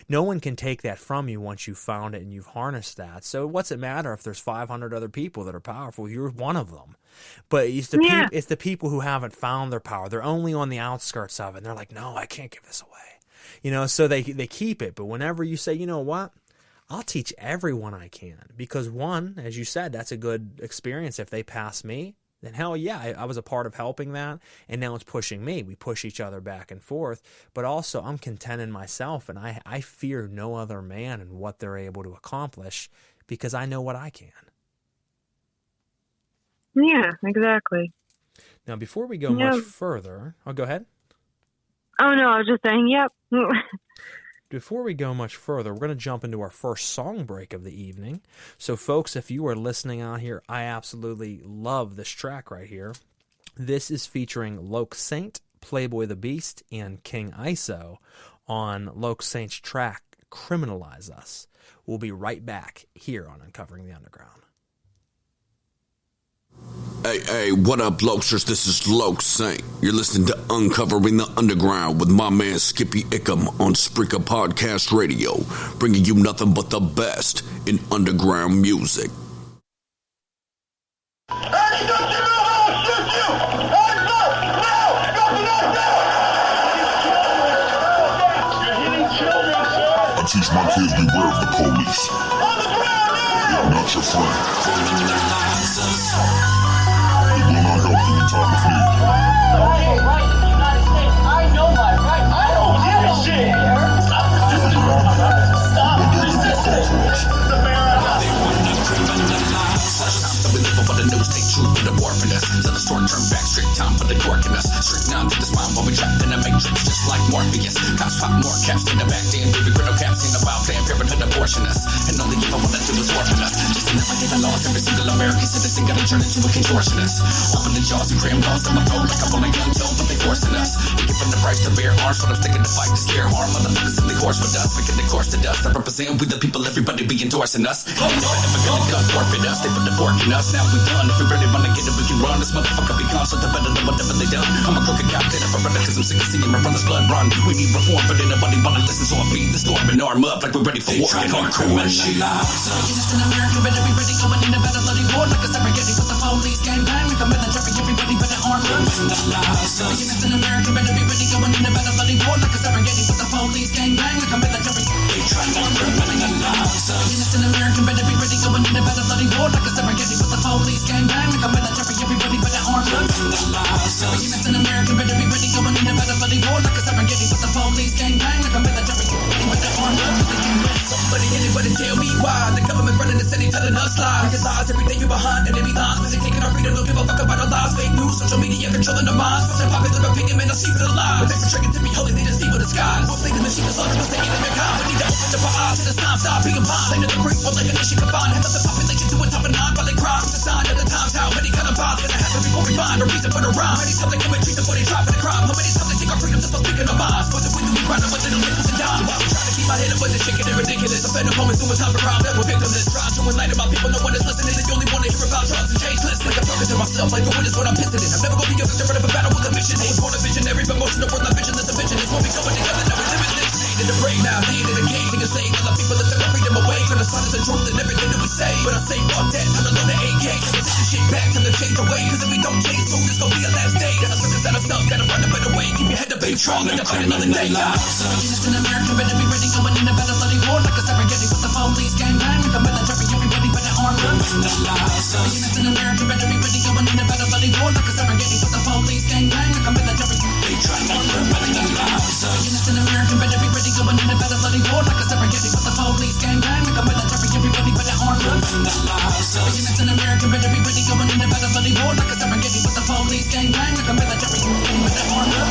No one can take that from you once you've found it and you've harnessed that. So what's it matter if there's 500 other people that are powerful? You're one of them. But it's the people who haven't found their power. They're only on the outskirts of it, and they're like, no, I can't give this away. So they keep it. But whenever you say, you know what, I'll teach everyone I can, because one, as you said, that's a good experience. If they pass me, then hell yeah, I was a part of helping that, and now it's pushing me. We push each other back and forth, but also I'm content in myself, and I fear no other man and what they're able to accomplish because I know what I can. Yeah, exactly. Now, before we go much further, go ahead. Oh, no, I was just saying, yep. Before we go much further, we're going to jump into our first song break of the evening. So, folks, if you are listening out here, I absolutely love this track right here. This is featuring Loke Saint, Playboy the Beast, and King ISO on Loke Saint's track, Criminalize Us. We'll be right back here on Uncovering the Underground. Hey, what up, Lokesters? This is Loke Saint. You're listening to Uncovering the Underground with my man Skippy ICKUM on Spreaker Podcast Radio, bringing you nothing but the best in underground music. I teach my kids beware of the police. They are not your friend. It will not help you in time of need. I ain't right in the United States. I know my right. I don't give a shit. Stop resisting. Stop resisting. They want to criminalize us. So we live up on the news, take truth to the war for us. To the short-term back, straight time for the dork in us. Straight down to the spine while we trapped in the matrix, just like Morpheus. Cops pop more caps in the back, damn baby, criminal caps in the wild, playing parenthood abortionists. And all they give a what I do is orphan us. Just to never get the laws, every single American citizen gotta turn into a contortionist. Open the jaws and cram laws on my throat like a bowling gun toe, but they forcing us. They giving the price to bear arms, but I'm sticking to fight to scare harm. Motherfuckers in the course with us, making the course to dust. I represent we the people, everybody be endorsing us. They never ever gonna gun forfeit us. They put the fork in us, now we done. If we really wanna get it, we can run. This motherfucker become something better than whatever they done. I'm a crooked cop, kid up a brother, cause I'm sick of seeing my brother's blood run. We need reform, but ain't nobody wanna listen, so I feed the storm and arm up like we're ready for war. Get hardcore and shit. Innocent American better be ready, going in a battle bloody war like a segregated with the police gang bang like a military. Everybody better arm up. Innocent American better be ready, going in a battle bloody war like a segregated with the police gang bang like a military. They try to criminalize us. Innocent American better be ready, going in a battle bloody war like a segregated with the police gang bang like a military. Everybody better arm up. Innocent American better be ready, going in a battle bloody war like a segregated with the police gang bang like a military. Everybody better arm up. Somebody, anybody tell me why the government running the city telling us lies. Because lies every day you behind enemy lines. Because they taking our freedom, don't give a fuck about our lives. Fake news, social media controlling our minds. Pushing popular opinion, man, I see for the lies. But they portraying to be holy, they deceive with the skies. We'll the machine is under, but they ain't mankind. We need to open up our eyes to the sign, stop being blind. Ain't the freak, well, like a nation combined. Have the population doing top and nine, violent crimes. It's a sign of the times, how many kind of bonds gonna happen before we find a reason for the rhyme. Many times they commit treason before they try for the crime. How many times they take our freedom just for speaking our minds. But the way that we grind with little nickels and dimes. While we try to keep my head up with the shaking and ridiculous. I'm fed up moments doing time for crime that we're victimless. Trying to enlighten my people, no one is listening. They only want to hear about drugs and change lists. Like I'm talking to myself, like the wind is what I'm pissing in. I'm never gonna be a victim of a battle with a mission. I was born a visionary, but most of the world not visionless. A vision is when we coming together, now we live in this. In the break now, they in the cage, they can say all the people that took our freedom away. Trying to silence the truth and everything that we say. But I say fuck that, time to load the AK. Time to take this shit back, time to change the way. Cause if we don't change soon, it's gonna be our last day. Gotta focus on ourselves, gotta run a better way. Keep your head up, be strong, and fight another day. Innocent American better be ready, going in a battle bloody war like a segregated with the police gang bang like a military. Everybody better arm up. Innocent American better be ready, going in a battle bloody war like a segregated with the police gang bang like a military. They try to criminalize us. Innocent American better be ready, going in a battle bloody war like a segregated with the police gang bang like a military. Everybody better arm up. Innocent American better be ready, going in a battle bloody war like a segregated with the police gang bang like a military. Better arm up.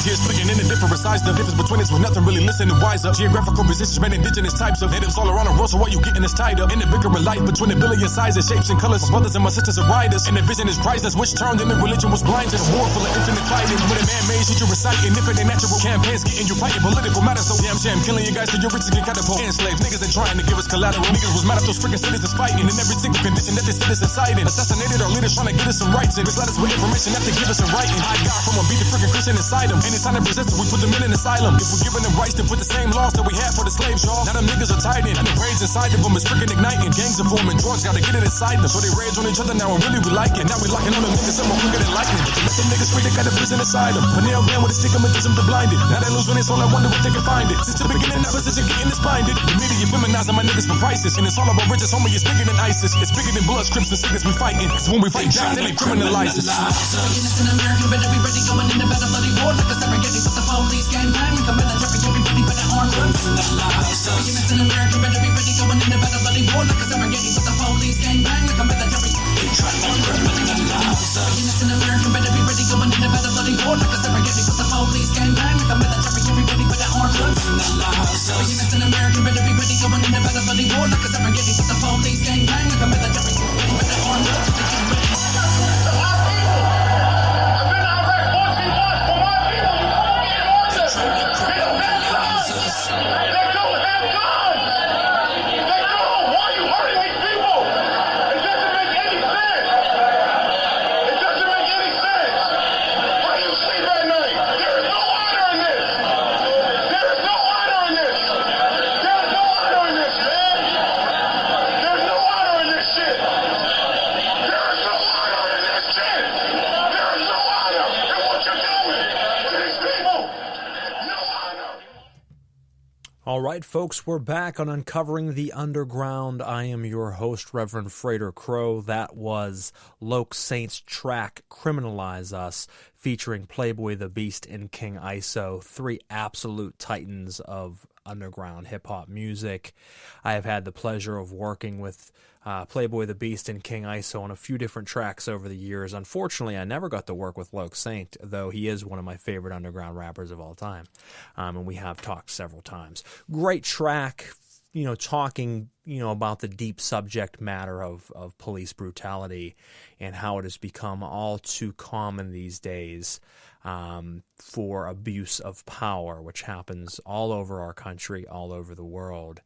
Here splitting into different sides. The difference between us was nothing really listening wiser. Geographical positions, man, indigenous types of natives all around the world. So why you getting this tied up in the bigger life between a billion sizes, shapes and colors? My brothers and my sisters are riders, and the vision is priceless. Which turned into religion was blinded. A war full of infinite fighting. When a man made shit you reciting, infinite natural campaigns getting you fighting political matters. So damn shame, killing you guys so your riches get catapult. Enslaved niggas ain't trying to give us collateral. Niggas was mad at those freaking citizens fighting in every single condition that they sit us inciting. Assassinated our leaders trying to get us some rights. And misled us with information that they give us in writing. High God from a beat the freaking Christian inside them. Anytime they resist, we put them in an asylum. If we're giving them rights, then put the same laws that we had for the slaves, y'all. Now them niggas are tied in, and the rage inside of them is freaking igniting. Gangs are forming, drugs gotta get it inside them. So they rage on each other now, and really we like it. Now we locking on them niggas, and we're quicker than lightning. But to let them niggas free, they got a prison inside them. But nail man with a stick, I'm into them to blind it. Now they lose when it's all I wonder if they can find it. Since the beginning that position, getting this blinded. The media feminizing my niggas for prices. And it's all about riches, homie, it's bigger than ISIS. It's bigger than Bloods, Crips, and sickness we fighting. So when we fight down, then they criminalize us. Innocent American better be ready going into battle bloody war like a segregated with the police gang bang. We come military, everybody better arm them. Innocent American better be ready going into battle bloody war like a segregated with the police gang bang. We come military. Innocent American better be ready going into battle bloody war like a segregated with the police gang bang. We come military, everybody better arm them. Innocent American better be ready going into battle bloody war like a segregated with the police gang bang. We come military, everybody better arm them. All right, folks, we're back on Uncovering the Underground. I am your host, Reverend Frater Crow. That was Loke Saint's track, Criminalize Us, featuring Playboy the Beast and King ISO, three absolute titans of underground hip-hop music. I have had the pleasure of working with Playboy the Beast and King ISO on a few different tracks over the years. Unfortunately, I never got to work with Loke Saint, though he is one of my favorite underground rappers of all time. And we have talked several times. Great track, talking, about the deep subject matter of police brutality and how it has become all too common these days for abuse of power, which happens all over our country, all over the world.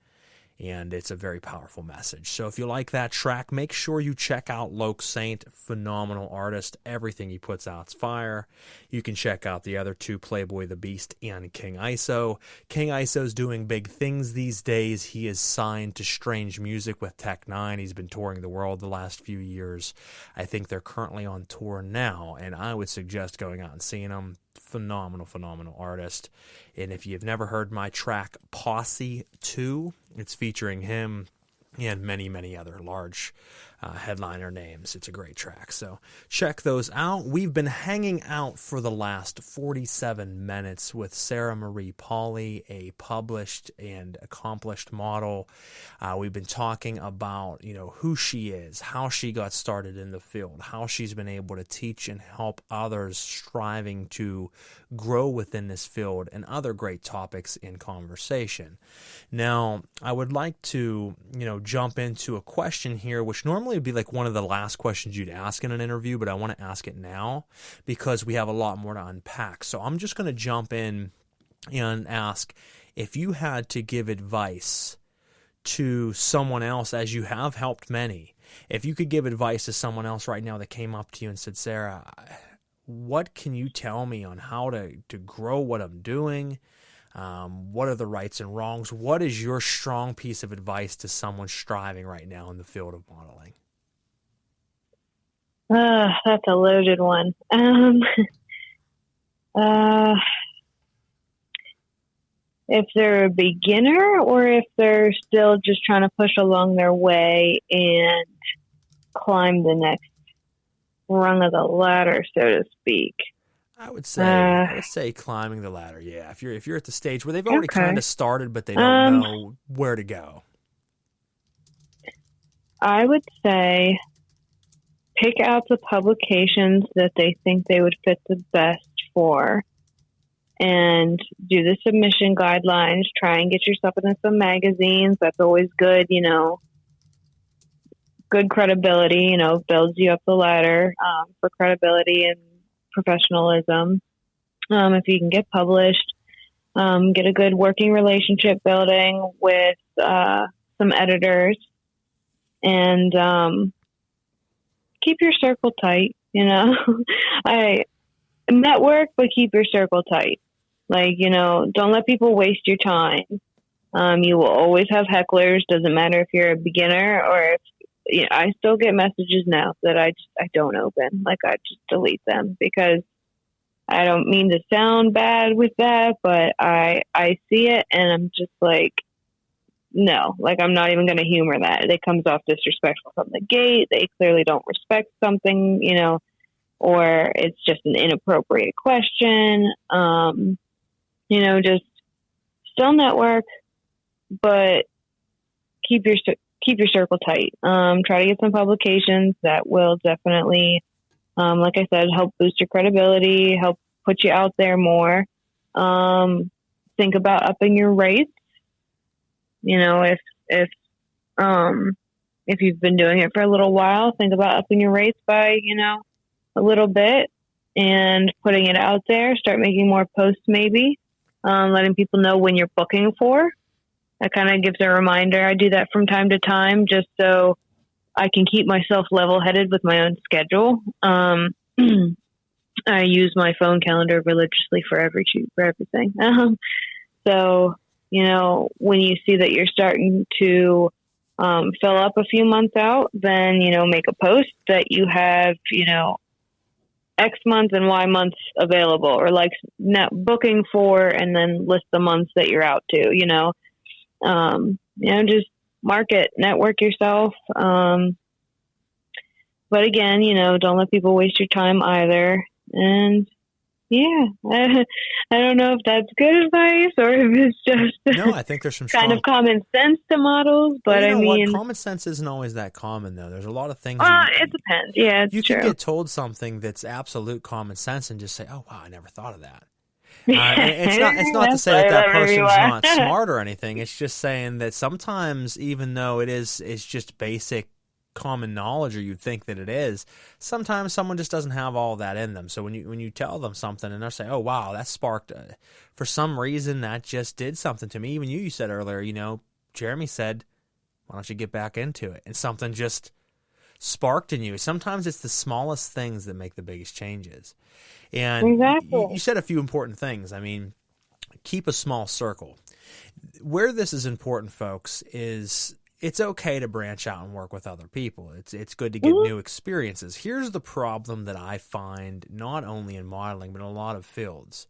And it's a very powerful message. So if you like that track, make sure you check out Loke Saint, phenomenal artist. Everything he puts out's fire. You can check out the other two, Playboy the Beast and King ISO. King ISO's doing big things these days. He is signed to Strange Music with Tech Nine. He's been touring the world the last few years. I think they're currently on tour now, and I would suggest going out and seeing them. Phenomenal artist. And if you've never heard my track Posse 2, it's featuring him and many other large headliner names. It's a great track, so check those out. We've been hanging out for the last 47 minutes with Sarah Marie Pauley, a published and accomplished model. We've been talking about, who she is, how she got started in the field, how she's been able to teach and help others striving to grow within this field, and other great topics in conversation. Now, I would like to, jump into a question here, which normally would be like one of the last questions you'd ask in an interview, but I want to ask it now because we have a lot more to unpack. So I'm just going to jump in and ask, if you had to give advice to someone else, as you have helped many, if you could give advice to someone else right now that came up to you and said, Sarah, what can you tell me on how to grow what I'm doing? What are the rights and wrongs? What is your strong piece of advice to someone striving right now in the field of modeling? That's a loaded one. If they're a beginner or if they're still just trying to push along their way and climb the next rung of the ladder, so to speak. I would say climbing the ladder. Yeah, if you're at the stage where they've already kind of started, but they don't know where to go. I would say pick out the publications that they think they would fit the best for, and do the submission guidelines. Try and get yourself into some magazines. That's always good. Good credibility. Builds you up the ladder for credibility and professionalism. If you can get published, get a good working relationship building with some editors, and keep your circle tight. I network, but keep your circle tight. Don't let people waste your time. You will always have hecklers. Doesn't matter if you're a beginner or if I still get messages now that I don't open. I just delete them because I don't mean to sound bad with that, but I see it and I'm just like, no, like I'm not even going to humor that. It comes off disrespectful from the gate. They clearly don't respect something, you know, or it's just an inappropriate question. You know, just still network, but keep your circle tight. Try to get some publications that will definitely, like I said, help boost your credibility, help put you out there more. Think about upping your rates. You know, if you've been doing it for a little while, think about upping your rates by, you know, a little bit and putting it out there. Start making more posts, maybe, letting people know when you're booking for. That kind of gives a reminder. I do that from time to time just so I can keep myself level-headed with my own schedule. I use my phone calendar religiously for everything. So, you know, when you see that you're starting to fill up a few months out, then, you know, make a post that you have, you know, X months and Y months available, or like net booking for, and then list the months that you're out to, you know. You know, just market, network yourself. But again, you know, don't let people waste your time either. And yeah, I don't know if that's good advice or if it's just no, I think there's some kind of common sense to models. But well, I mean, common sense isn't always that common though. There's a lot of things. It depends. Yeah, it's you true. can get told something that's absolute common sense and just say, "Oh wow, I never thought of that." It's not to say that person's not smart or anything. It's just saying that sometimes, even though it's just basic common knowledge, or you'd think that it is, sometimes someone just doesn't have all that in them. So when you tell them something and they're saying, "Oh wow, that sparked," for some reason that just did something to me. Even you said earlier, you know, Jeremy said, "Why don't you get back into it?" And something just sparked in you. Sometimes it's the smallest things that make the biggest changes. And exactly. You said a few important things. I mean, keep a small circle. Where this is important, folks, is it's okay to branch out and work with other people. It's good to get new experiences. Here's the problem that I find not only in modeling, but in a lot of fields.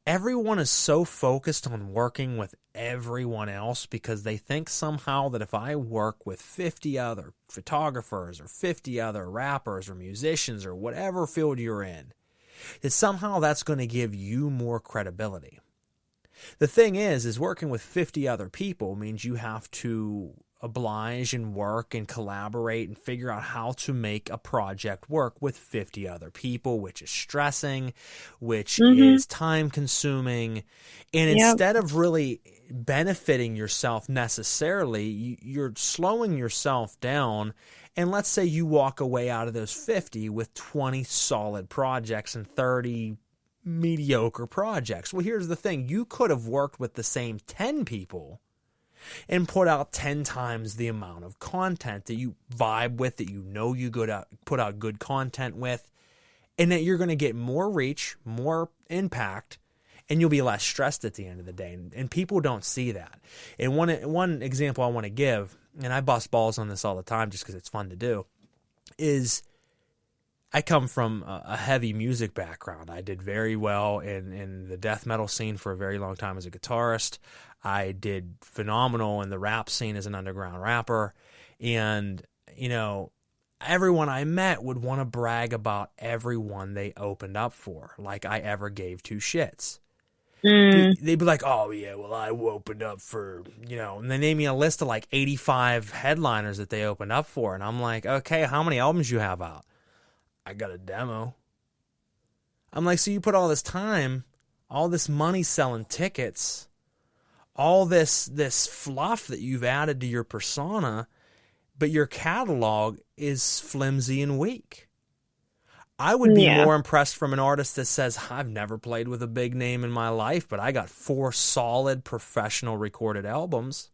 Everyone is so focused on working with everyone else because they think somehow that if I work with 50 other photographers or 50 other rappers or musicians or whatever field you're in, that somehow that's going to give you more credibility. The thing is working with 50 other people means you have to oblige and work and collaborate and figure out how to make a project work with 50 other people, which is stressing, which is time consuming. And instead of really benefiting yourself necessarily, you're slowing yourself down. And let's say you walk away out of those 50 with 20 solid projects and 30 mediocre projects. Well, here's the thing. You could have worked with the same 10 people and put out 10 times the amount of content that you vibe with, that you know you put out good content with, and that you're going to get more reach, more impact, and you'll be less stressed at the end of the day. And people don't see that. And one example I want to give, and I bust balls on this all the time just because it's fun to do, is I come from a heavy music background. I did very well in the death metal scene for a very long time as a guitarist. I did phenomenal in the rap scene as an underground rapper. And, you know, everyone I met would want to brag about everyone they opened up for, like I ever gave two shits. They'd be like, "Oh, yeah, well, I opened up for, you know," and they name me a list of like 85 headliners that they opened up for. And I'm like, "Okay, how many albums you have out?" "I got a demo." I'm like, "So you put all this time, all this money selling tickets, all this fluff that you've added to your persona, but your catalog is flimsy and weak." I would be more impressed from an artist that says, "I've never played with a big name in my life, but I got 4 solid professional recorded albums,"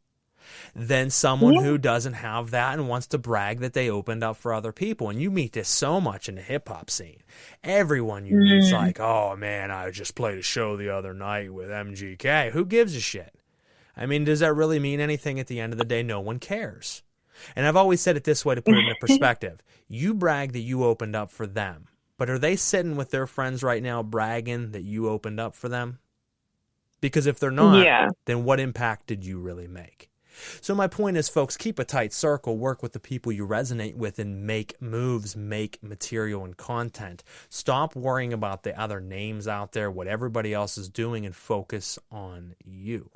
than someone who doesn't have that and wants to brag that they opened up for other people. And you meet this so much in the hip-hop scene. Everyone you meet's like, "Oh, man, I just played a show the other night with MGK." Who gives a shit? I mean, does that really mean anything at the end of the day? No one cares. And I've always said it this way to put it into perspective. You brag that you opened up for them. but are they sitting with their friends right now bragging that you opened up for them? Because if they're not, then what impact did you really make? So my point is, folks, keep a tight circle, work with the people you resonate with, and make moves, make material and content. Stop worrying about the other names out there, what everybody else is doing, and focus on you.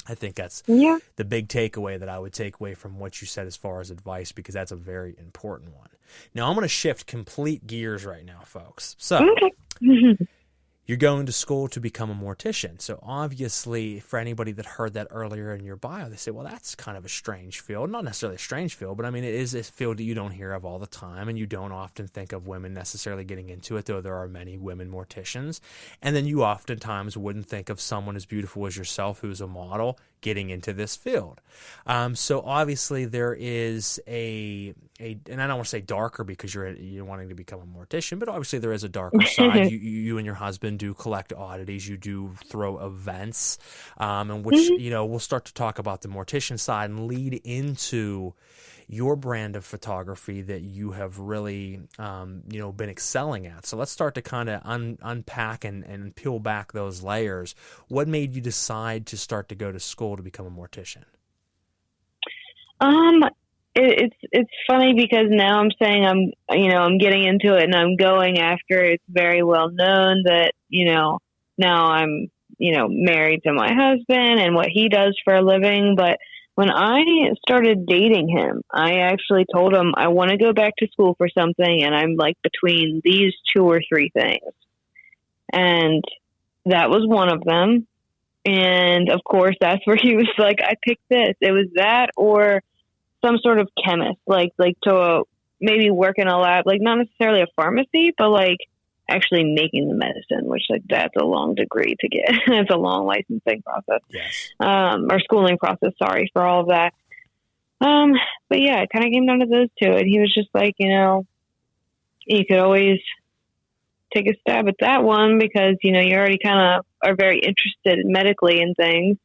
I think that's the big takeaway that I would take away from what you said as far as advice, because that's a very important one. Now, I'm going to shift complete gears right now, folks. So you're going to school to become a mortician. So obviously, for anybody that heard that earlier in your bio, they say, well, that's kind of a strange field. Not necessarily a strange field, but I mean, it is a field that you don't hear of all the time, and you don't often think of women necessarily getting into it, though there are many women morticians. And then you oftentimes wouldn't think of someone as beautiful as yourself, who's a model, getting into this field. So obviously there is and I don't want to say darker because you're wanting to become a mortician, but obviously there is a darker side. You and your husband do collect oddities. You do throw events, and which, we'll start to talk about the mortician side and lead into your brand of photography that you have really, been excelling at. So let's start to kind of unpack and peel back those layers. What made you decide to start to go to school to become a mortician? It's funny because now I'm saying I'm getting into it and I'm going after. It's very well known that, now I'm, married to my husband and what he does for a living. But when I started dating him, I actually told him I want to go back to school for something, and I'm like between these 2 or 3 things. And that was one of them. And of course, that's where he was like, I picked this. It was that or some sort of chemist, like to maybe work in a lab, like not necessarily a pharmacy, but like actually making the medicine, which like that's a long degree to get. It's a long licensing process, or schooling process. Sorry for all of that. But yeah, it kind of came down to those 2, and he was just like, you could always take a stab at that one because you already kind of are very interested medically in things,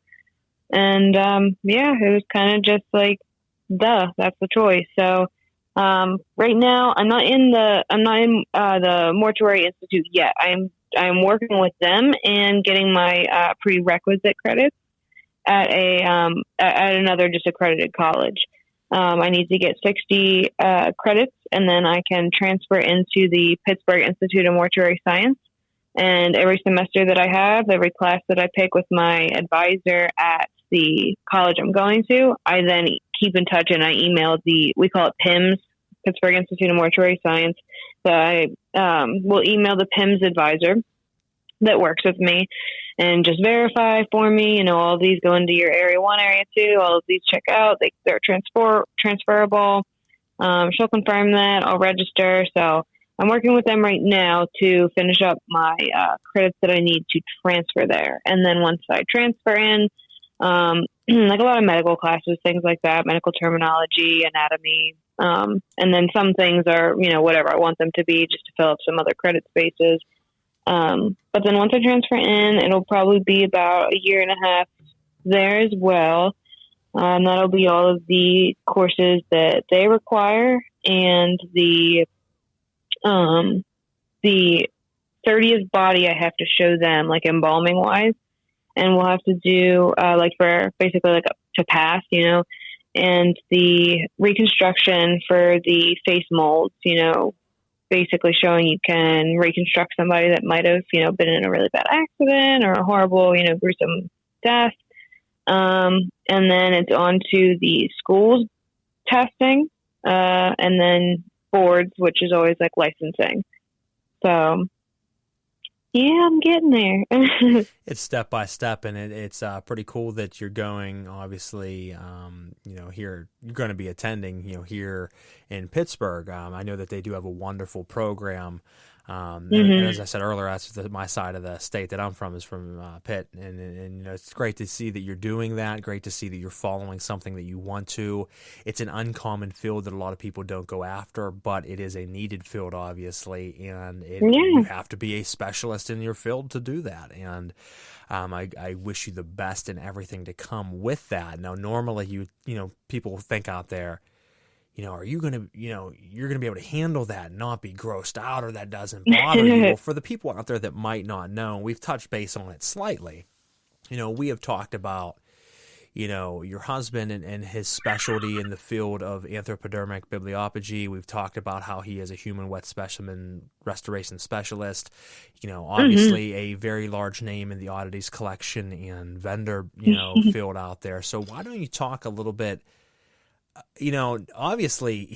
and it was kind of just like, that's the choice. So right now I'm not in the mortuary institute yet. I'm working with them and getting my prerequisite credits at another just accredited college. I need to get 60 credits, and then I can transfer into the Pittsburgh Institute of Mortuary Science. And every semester that I have, every class that I pick with my advisor at the college I'm going to, I then keep in touch and I email we call it PIMS, Pittsburgh Institute of Mortuary Science. So I will email the PIMS advisor that works with me and just verify for me, all of these go into your area 1, area 2, all of these check out, they're transferable. She'll confirm that, I'll register. So I'm working with them right now to finish up my credits that I need to transfer there. And then once I transfer in, like a lot of medical classes, things like that, medical terminology, anatomy, and then some things are, whatever I want them to be just to fill up some other credit spaces. But then once I transfer in, it'll probably be about a year and a half there as well. And that'll be all of the courses that they require and the 30th body I have to show them, like embalming wise. And we'll have to do, for basically to pass, and the reconstruction for the face molds, basically showing you can reconstruct somebody that might have, been in a really bad accident or a horrible, gruesome death. And then it's on to the schools testing, and then boards, which is always like licensing. So yeah, I'm getting there. It's step by step, and it's pretty cool that you're going, obviously, here, you're going to be attending, here in Pittsburgh. I know that they do have a wonderful program. And as I said earlier, that's my side of the state that I'm from is from Pitt. And it's great to see that you're doing that. Great to see that you're following something that you want to. It's an uncommon field that a lot of people don't go after, but it is a needed field, obviously. And you have to be a specialist in your field to do that. And I wish you the best in everything to come with that. Now, normally, people think out there, are you going to, you're going to be able to handle that and not be grossed out, or that doesn't bother you? Well, for the people out there that might not know, we've touched base on it slightly. We have talked about, your husband and his specialty in the field of anthropodermic bibliophagy. We've talked about how he is a human wet specimen restoration specialist, obviously a very large name in the oddities collection and vendor, field out there. So why don't you talk a little bit, obviously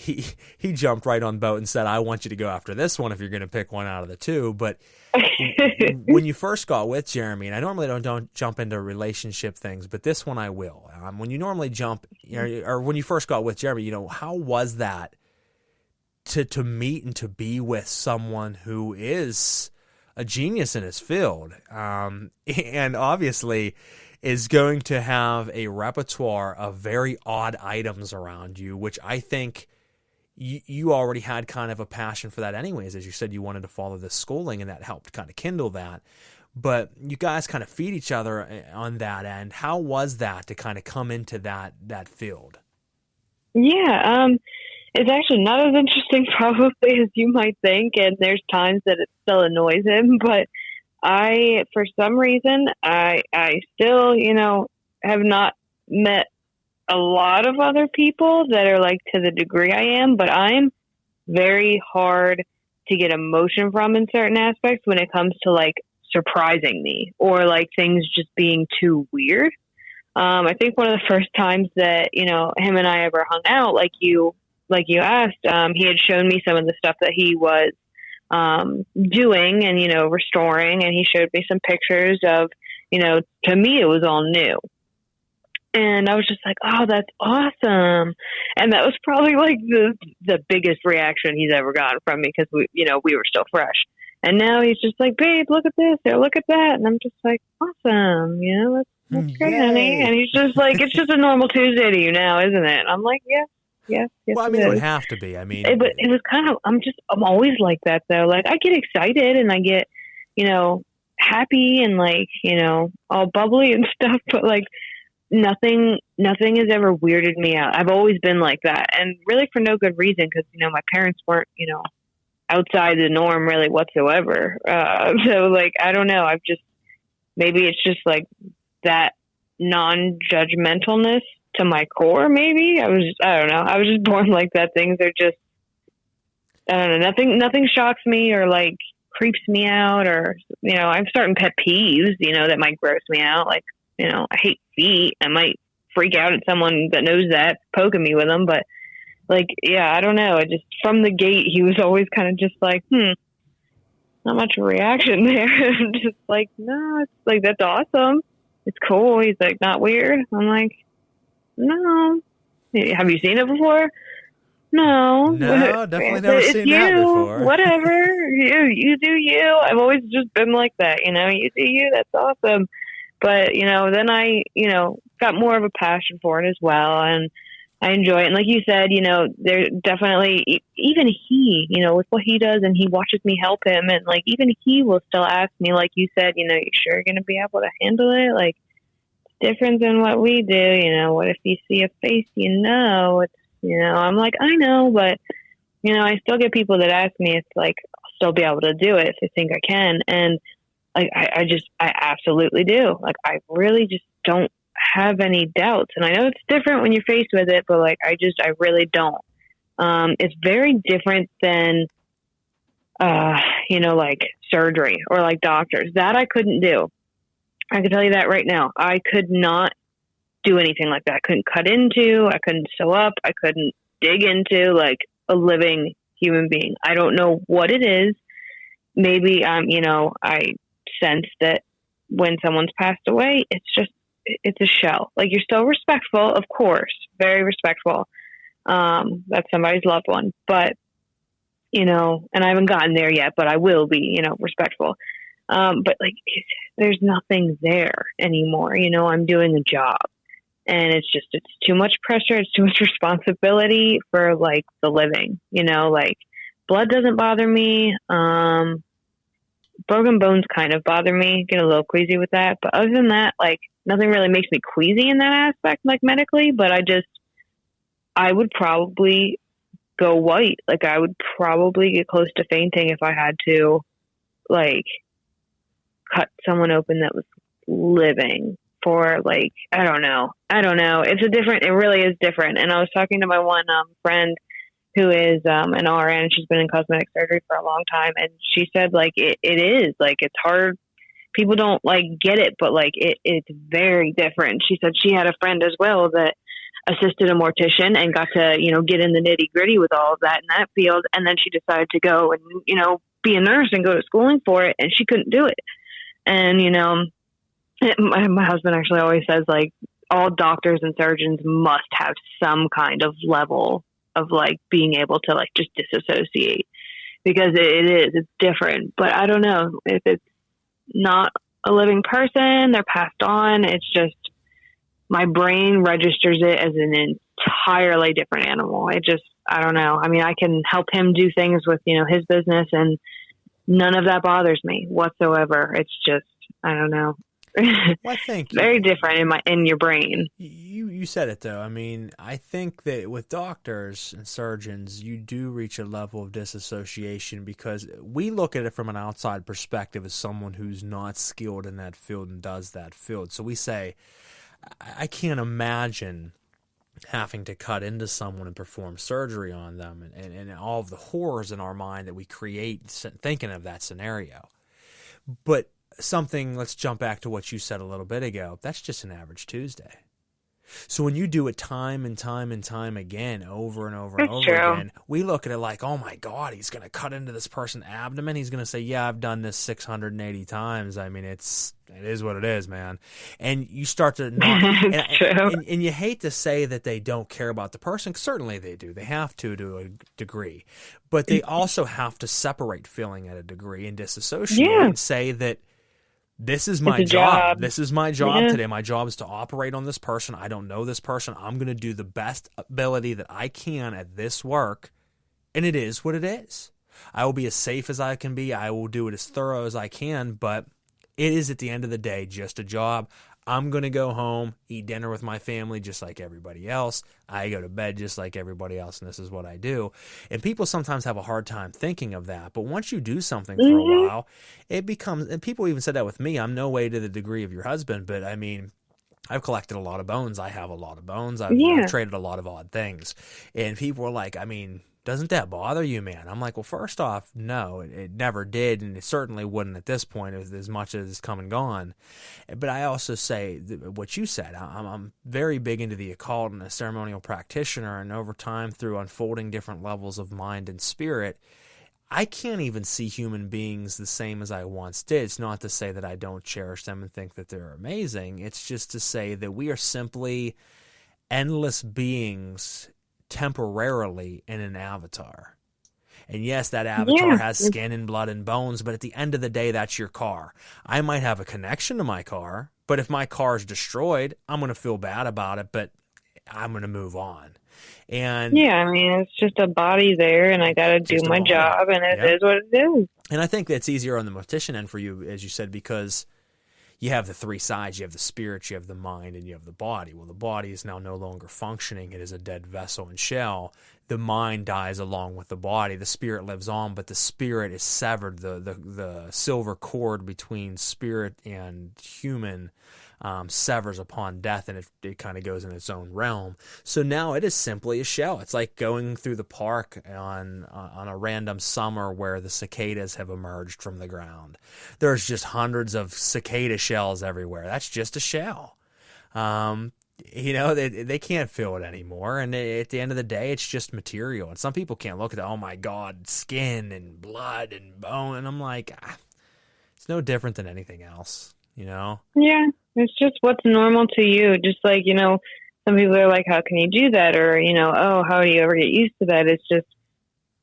he jumped right on boat and said, I want you to go after this one if you're going to pick one out of the two. But when you first got with Jeremy, and I normally don't jump into relationship things, but this one I will. When you normally jump, or when you first got with Jeremy, how was that to meet and to be with someone who is a genius in his field, and obviously is going to have a repertoire of very odd items around you, which I think you already had kind of a passion for that anyways. As you said, you wanted to follow this schooling, and that helped kind of kindle that. But you guys kind of feed each other on that end. How was that to kind of come into that field? Yeah, it's actually not as interesting probably as you might think, and there's times that it still annoys him, but for some reason, I still, have not met a lot of other people that are like to the degree I am, but I'm very hard to get emotion from in certain aspects when it comes to like surprising me or like things just being too weird. I think one of the first times that, him and I ever hung out, like you asked, he had shown me some of the stuff that he was doing and, restoring. And he showed me some pictures of, to me, it was all new. And I was just like, oh, that's awesome. And that was probably like the biggest reaction he's ever gotten from me, because we were still fresh. And now he's just like, babe, look at this or look at that. And I'm just like, awesome. That's great, honey. And he's just like, it's just a normal Tuesday to you now, isn't it? And I'm like, yes. Well, I mean, it would have to be. I mean, but it was kind of, I'm always like that though. Like I get excited and I get, happy and like, all bubbly and stuff, but like nothing has ever weirded me out. I've always been like that, and really for no good reason, because, my parents weren't, outside the norm really whatsoever. So like, I don't know. Maybe it's just like that non-judgmentalness to my core. Maybe I don't know. I was just born like that. Things are just, I don't know. Nothing shocks me or like creeps me out, or, I have certain pet peeves, that might gross me out. Like, I hate feet. I might freak out at someone that knows that, poking me with them. But like, yeah, I don't know. I just, from the gate, he was always kind of just like, not much of a reaction there. I'm just like, no, it's like, that's awesome. It's cool. He's like, not weird. I'm like, no. Have you seen it before? No, definitely never seen that before. Whatever. You do you. I've always just been like that, you do you. That's awesome. But, then I, got more of a passion for it as well. And I enjoy it. And like you said, there definitely, even he, with what he does, and he watches me help him. And like, even he will still ask me, like you said, you sure you're going to be able to handle it? Like, it's different than what we do. What if you see a face, it's, I'm like, I know, but, I still get people that ask me if like, I'll still be able to do it if they think I can. And like, I absolutely do. Like, I really just don't have any doubts. And I know it's different when you're faced with it, but like, I really don't. It's very different than, like surgery or like doctors. That I couldn't do. I can tell you that right now. I could not do anything like that. I couldn't cut into, I couldn't sew up, I couldn't dig into like a living human being. I don't know what it is. Maybe, I sense that when someone's passed away, it's a shell. Like, you're still respectful, of course, very respectful. That's somebody's loved one, but, and I haven't gotten there yet, but I will be, respectful. But like, there's nothing there anymore. I'm doing a job, and it's too much pressure. It's too much responsibility for like the living, like blood doesn't bother me. Broken bones kind of bother me, get a little queasy with that. But other than that, like, nothing really makes me queasy in that aspect, like medically. But I would probably go white. Like, I would probably get close to fainting if I had to, like, cut someone open that was living for, like, I don't know. It really is different. And I was talking to my one friend who is an RN. She's been in cosmetic surgery for a long time. And she said, like, it is, like, it's hard. People don't, like, get it, but, like, it's very different. She said she had a friend as well that assisted a mortician and got to, you know, get in the nitty gritty with all of that in that field. And then she decided to go and, you know, be a nurse and go to schooling for it. And she couldn't do it. And, you know, my husband actually always says, like, all doctors and surgeons must have some kind of level of, like, being able to, like, just disassociate, because it's different. But I don't know if it's not a living person, they're passed on. It's just, my brain registers it as an entirely different animal. It just, I don't know. I mean, I can help him do things with, you know, his business, and none of that bothers me whatsoever. It's just, I don't know. Well, I think very different in your brain. You said it though. I mean, I think that with doctors and surgeons, you do reach a level of disassociation, because we look at it from an outside perspective as someone who's not skilled in that field and does that field. So we say, I can't imagine having to cut into someone and perform surgery on them, and all of the horrors in our mind that we create thinking of that scenario. But let's jump back to what you said a little bit ago. That's just an average Tuesday. So when you do it time and time and time again, over and over and over again, we look at it like, oh my God, he's going to cut into this person's abdomen. He's going to say, yeah, I've done this 680 times. I mean, it is what it is, man. And you start to not, and you hate to say that they don't care about the person. Certainly they do. They have to a degree. But they also have to separate feeling at a degree and disassociate and say that, this is my job. This is my job today. My job is to operate on this person. I don't know this person. I'm going to do the best ability that I can at this work, and it is what it is. I will be as safe as I can be. I will do it as thorough as I can, but it is, at the end of the day, just a job. I'm going to go home, eat dinner with my family just like everybody else. I go to bed just like everybody else, and this is what I do. And people sometimes have a hard time thinking of that. But once you do something for a while, it becomes, and people even said that with me. I'm no way to the degree of your husband, but I mean, I've collected a lot of bones. I have a lot of bones. I've traded a lot of odd things. And people were like, I mean, doesn't that bother you, man? I'm like, well, first off, no, it never did, and it certainly wouldn't at this point, as much as it's come and gone. But I also say what you said. I'm very big into the occult and a ceremonial practitioner, and over time, through unfolding different levels of mind and spirit, I can't even see human beings the same as I once did. It's not to say that I don't cherish them and think that they're amazing. It's just to say that we are simply endless beings temporarily in an avatar. And yes, that avatar has skin and blood and bones, but at the end of the day, that's your car. I might have a connection to my car, but if my car is destroyed, I'm going to feel bad about it, but I'm going to move on. And I mean, it's just a body there, and I got to do my job, and it is what it is. And I think that's easier on the mortician end for you, as you said, because you have the three sides. You have the spirit, you have the mind, and you have the body. Well, the body is now no longer functioning. It is a dead vessel and shell. The mind dies along with the body. The spirit lives on, but the spirit is severed. The silver cord between spirit and human severs upon death, and it kind of goes in its own realm. So now it is simply a shell. It's like going through the park on a random summer where the cicadas have emerged from the ground. There's just hundreds of cicada shells everywhere. That's just a shell. You know, they can't feel it anymore, and at the end of the day, it's just material. And some people can't look at it, oh my God, skin and blood and bone, and I'm like, it's no different than anything else, you know? Yeah. It's just what's normal to you. Just like, you know, some people are like, how can you do that? Or, you know, oh, how do you ever get used to that? It's just,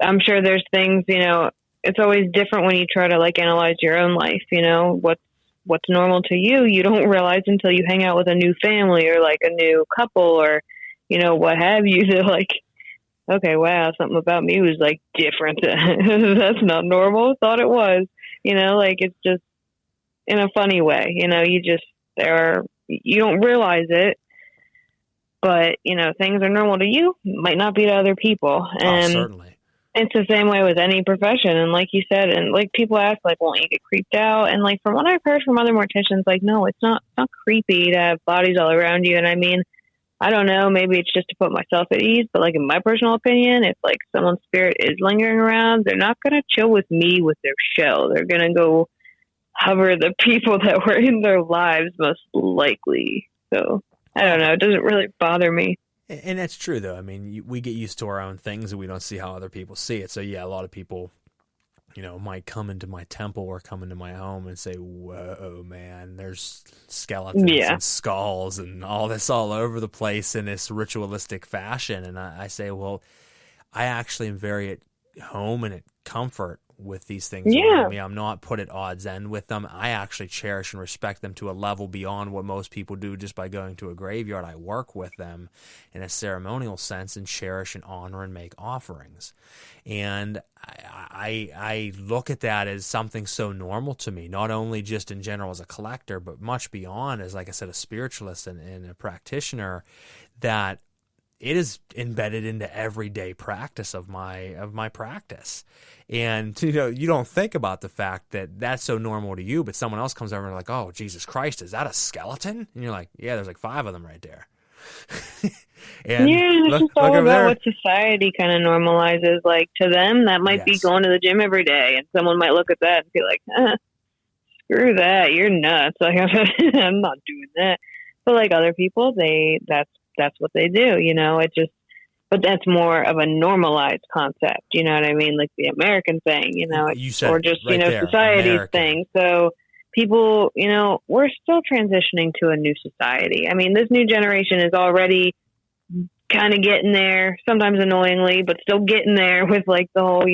I'm sure there's things, you know, it's always different when you try to like analyze your own life, you know, what's normal to you. You don't realize until you hang out with a new family or like a new couple or, you know, what have you. They're like, okay, wow, something about me was like different. That's not normal. Thought it was, you know, like it's just in a funny way, you know, you don't realize it but things are normal to you, might not be to other people. And certainly. It's the same way with any profession. And like you said, and like people ask, like, won't you get creeped out? And like from what I've heard from other morticians, like, no, it's not creepy to have bodies all around you. And I mean, I don't know, maybe it's just to put myself at ease, but like in my personal opinion, if like someone's spirit is lingering around, they're not going to chill with me with their shell. They're going to go hover the people that were in their lives, most likely. So I don't know. It doesn't really bother me. And that's true, though. I mean, we get used to our own things and we don't see how other people see it. So, yeah, a lot of people, might come into my temple or come into my home and say, whoa, man, there's skeletons and skulls and all this all over the place in this ritualistic fashion. And I say, well, I actually am very at home and at comfort with these things around me. I'm not put at odds end with them. I actually cherish and respect them to a level beyond what most people do just by going to a graveyard. I work with them in a ceremonial sense and cherish and honor and make offerings. And I look at that as something so normal to me, not only just in general as a collector, but much beyond as, like I said, a spiritualist and a practitioner, that it is embedded into everyday practice of my practice. And, you don't think about the fact that that's so normal to you, but someone else comes over and like, oh, Jesus Christ, is that a skeleton? And you're like, yeah, there's like 5 of them right there. And it's just all about what society kind of normalizes. Like to them, that might be going to the gym every day. And someone might look at that and be like, screw that, you're nuts. Like, I'm not doing that. But like other people, that's what they do, but that's more of a normalized concept, you know what I mean? Like the American thing, you said or just, right there, society's American thing. So people, we're still transitioning to a new society. I mean, this new generation is already kind of getting there, sometimes annoyingly, but still getting there with like the whole,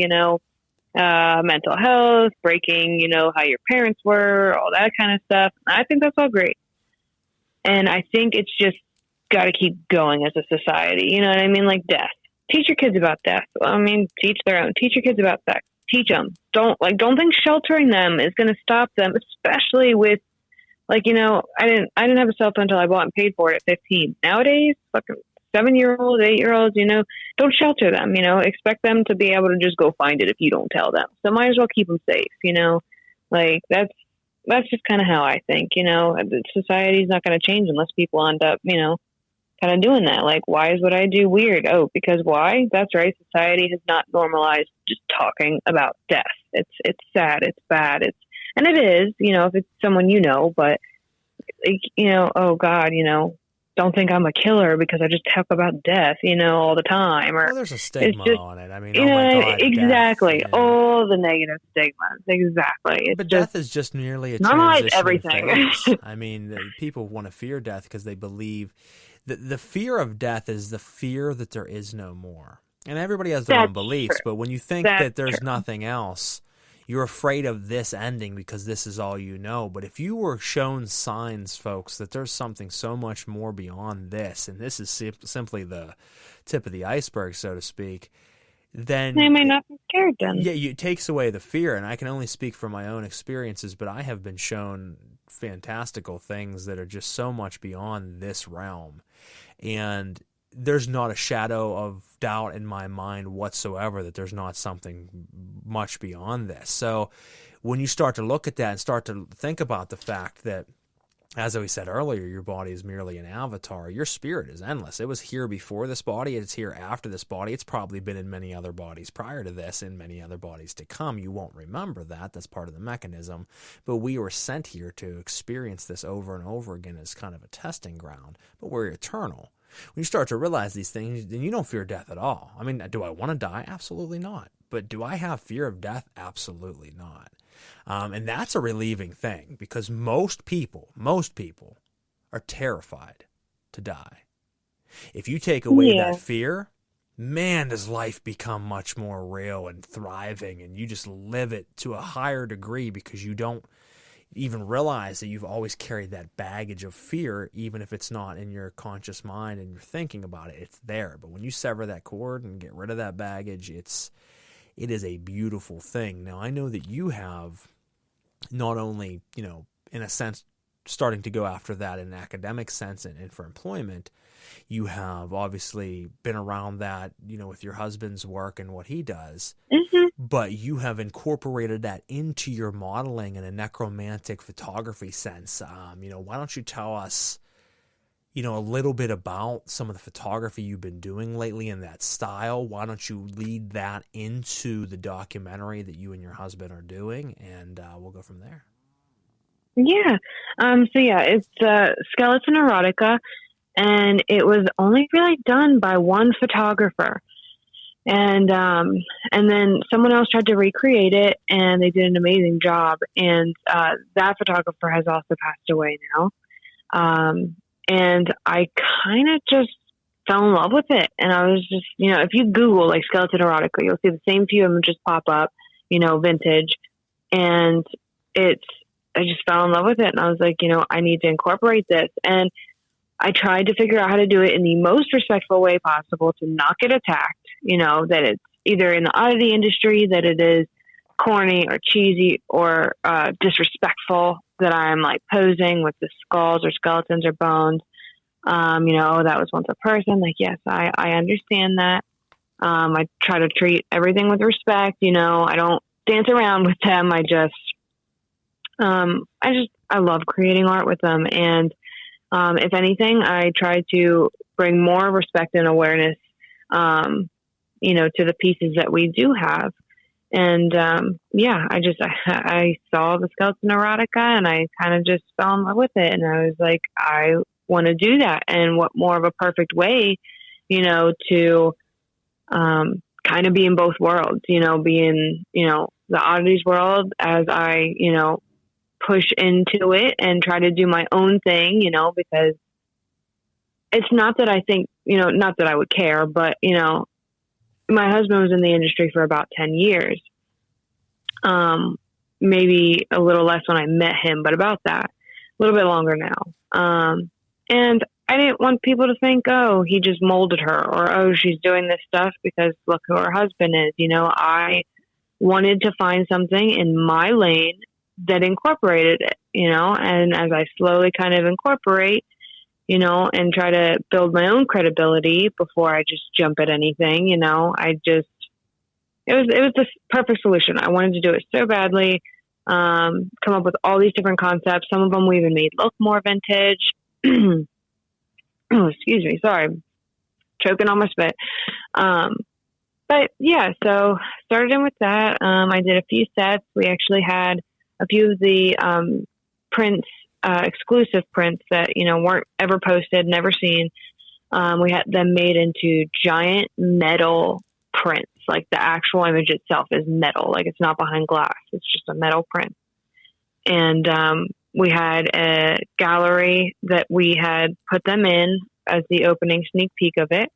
mental health, breaking, how your parents were, all that kind of stuff. I think that's all great. And I think it's just got to keep going as a society. You know what I mean? Like death. Teach your kids about death. I mean, teach their own. Teach your kids about sex. Teach them. Don't think sheltering them is going to stop them, especially with I didn't have a cell phone until I bought and paid for it at 15. Nowadays, fucking 7-year-olds, 8-year-olds, don't shelter them, expect them to be able to just go find it if you don't tell them. So might as well keep them safe, like that's just kind of how I think, society's not going to change unless people end up, kind of doing that. Like, why is what I do weird? Oh, because why? That's right. Society has not normalized just talking about death. It's sad. It's bad. And it is, if it's someone, but oh God, don't think I'm a killer because I just talk about death, all the time. Or there's a stigma on it. I mean, exactly. Death, all the negative stigmas. Exactly. But death is just merely a normalize transitional everything. phase. I mean, people want to fear death because they believe the fear of death is the fear that there is no more. And everybody has their own beliefs, but when you think that there's nothing else, you're afraid of this ending because this is all you know. But if you were shown signs, folks, that there's something so much more beyond this, and this is simply the tip of the iceberg, so to speak, then they may not be scared then. Yeah, it takes away the fear. And I can only speak from my own experiences, but I have been shown fantastical things that are just so much beyond this realm. And there's not a shadow of doubt in my mind whatsoever that there's not something much beyond this. So when you start to look at that and start to think about the fact that, as we said earlier, your body is merely an avatar, your spirit is endless. It was here before this body, it's here after this body. It's probably been in many other bodies prior to this and many other bodies to come. You won't remember that. That's part of the mechanism. But we were sent here to experience this over and over again as kind of a testing ground. But we're eternal. When you start to realize these things, then you don't fear death at all. I mean, do I want to die? Absolutely not. But do I have fear of death? Absolutely not. And that's a relieving thing because most people are terrified to die. If you take away that fear, man, does life become much more real and thriving, and you just live it to a higher degree because you don't even realize that you've always carried that baggage of fear, even if it's not in your conscious mind and you're thinking about it, it's there. But when you sever that cord and get rid of that baggage, it is a beautiful thing. Now, I know that you have not only, in a sense, starting to go after that in an academic sense and for employment, You have obviously been around that, with your husband's work and what he does, but you have incorporated that into your modeling in a necromantic photography sense. Why don't you tell us, a little bit about some of the photography you've been doing lately in that style? Why don't you lead that into the documentary that you and your husband are doing, and we'll go from there. Yeah. It's Skeleton Erotica, and it was only really done by one photographer. And then someone else tried to recreate it, and they did an amazing job. And that photographer has also passed away now. And I kind of just fell in love with it. And I was just, if you Google like Skeleton Erotica, you'll see the same few images pop up, vintage. And I just fell in love with it. And I was like, I need to incorporate this. And I tried to figure out how to do it in the most respectful way possible to not get attacked, that it's either in the oddity industry, that it is corny or cheesy or disrespectful, that I'm like posing with the skulls or skeletons or bones. That was once a person. Like, yes, I understand that. I try to treat everything with respect. I don't dance around with them. I love creating art with them. And if anything, I try to bring more respect and awareness, to the pieces that we do have. And I saw the Skeleton Erotica, and I kind of just fell in love with it. And I was like, I want to do that. And what more of a perfect way, to kind of be in both worlds, be in, the oddities world as I, push into it and try to do my own thing, because it's not that I think, not that I would care, but, my husband was in the industry for about 10 years. Maybe a little less when I met him, but about that, a little bit longer now. And I didn't want people to think, oh, he just molded her, or, oh, she's doing this stuff because look who her husband is. I wanted to find something in my lane that incorporated it, and as I slowly kind of incorporate, and try to build my own credibility before I just jump at anything, it was the perfect solution. I wanted to do it so badly, come up with all these different concepts. Some of them we even made look more vintage. Oh, excuse me. Sorry. Choking on my spit. But yeah, so started in with that. I did a few sets. We actually had a few of the prints, exclusive prints that, weren't ever posted, never seen. We had them made into giant metal prints. Like the actual image itself is metal. Like it's not behind glass. It's just a metal print. And we had a gallery that we had put them in as the opening sneak peek of it.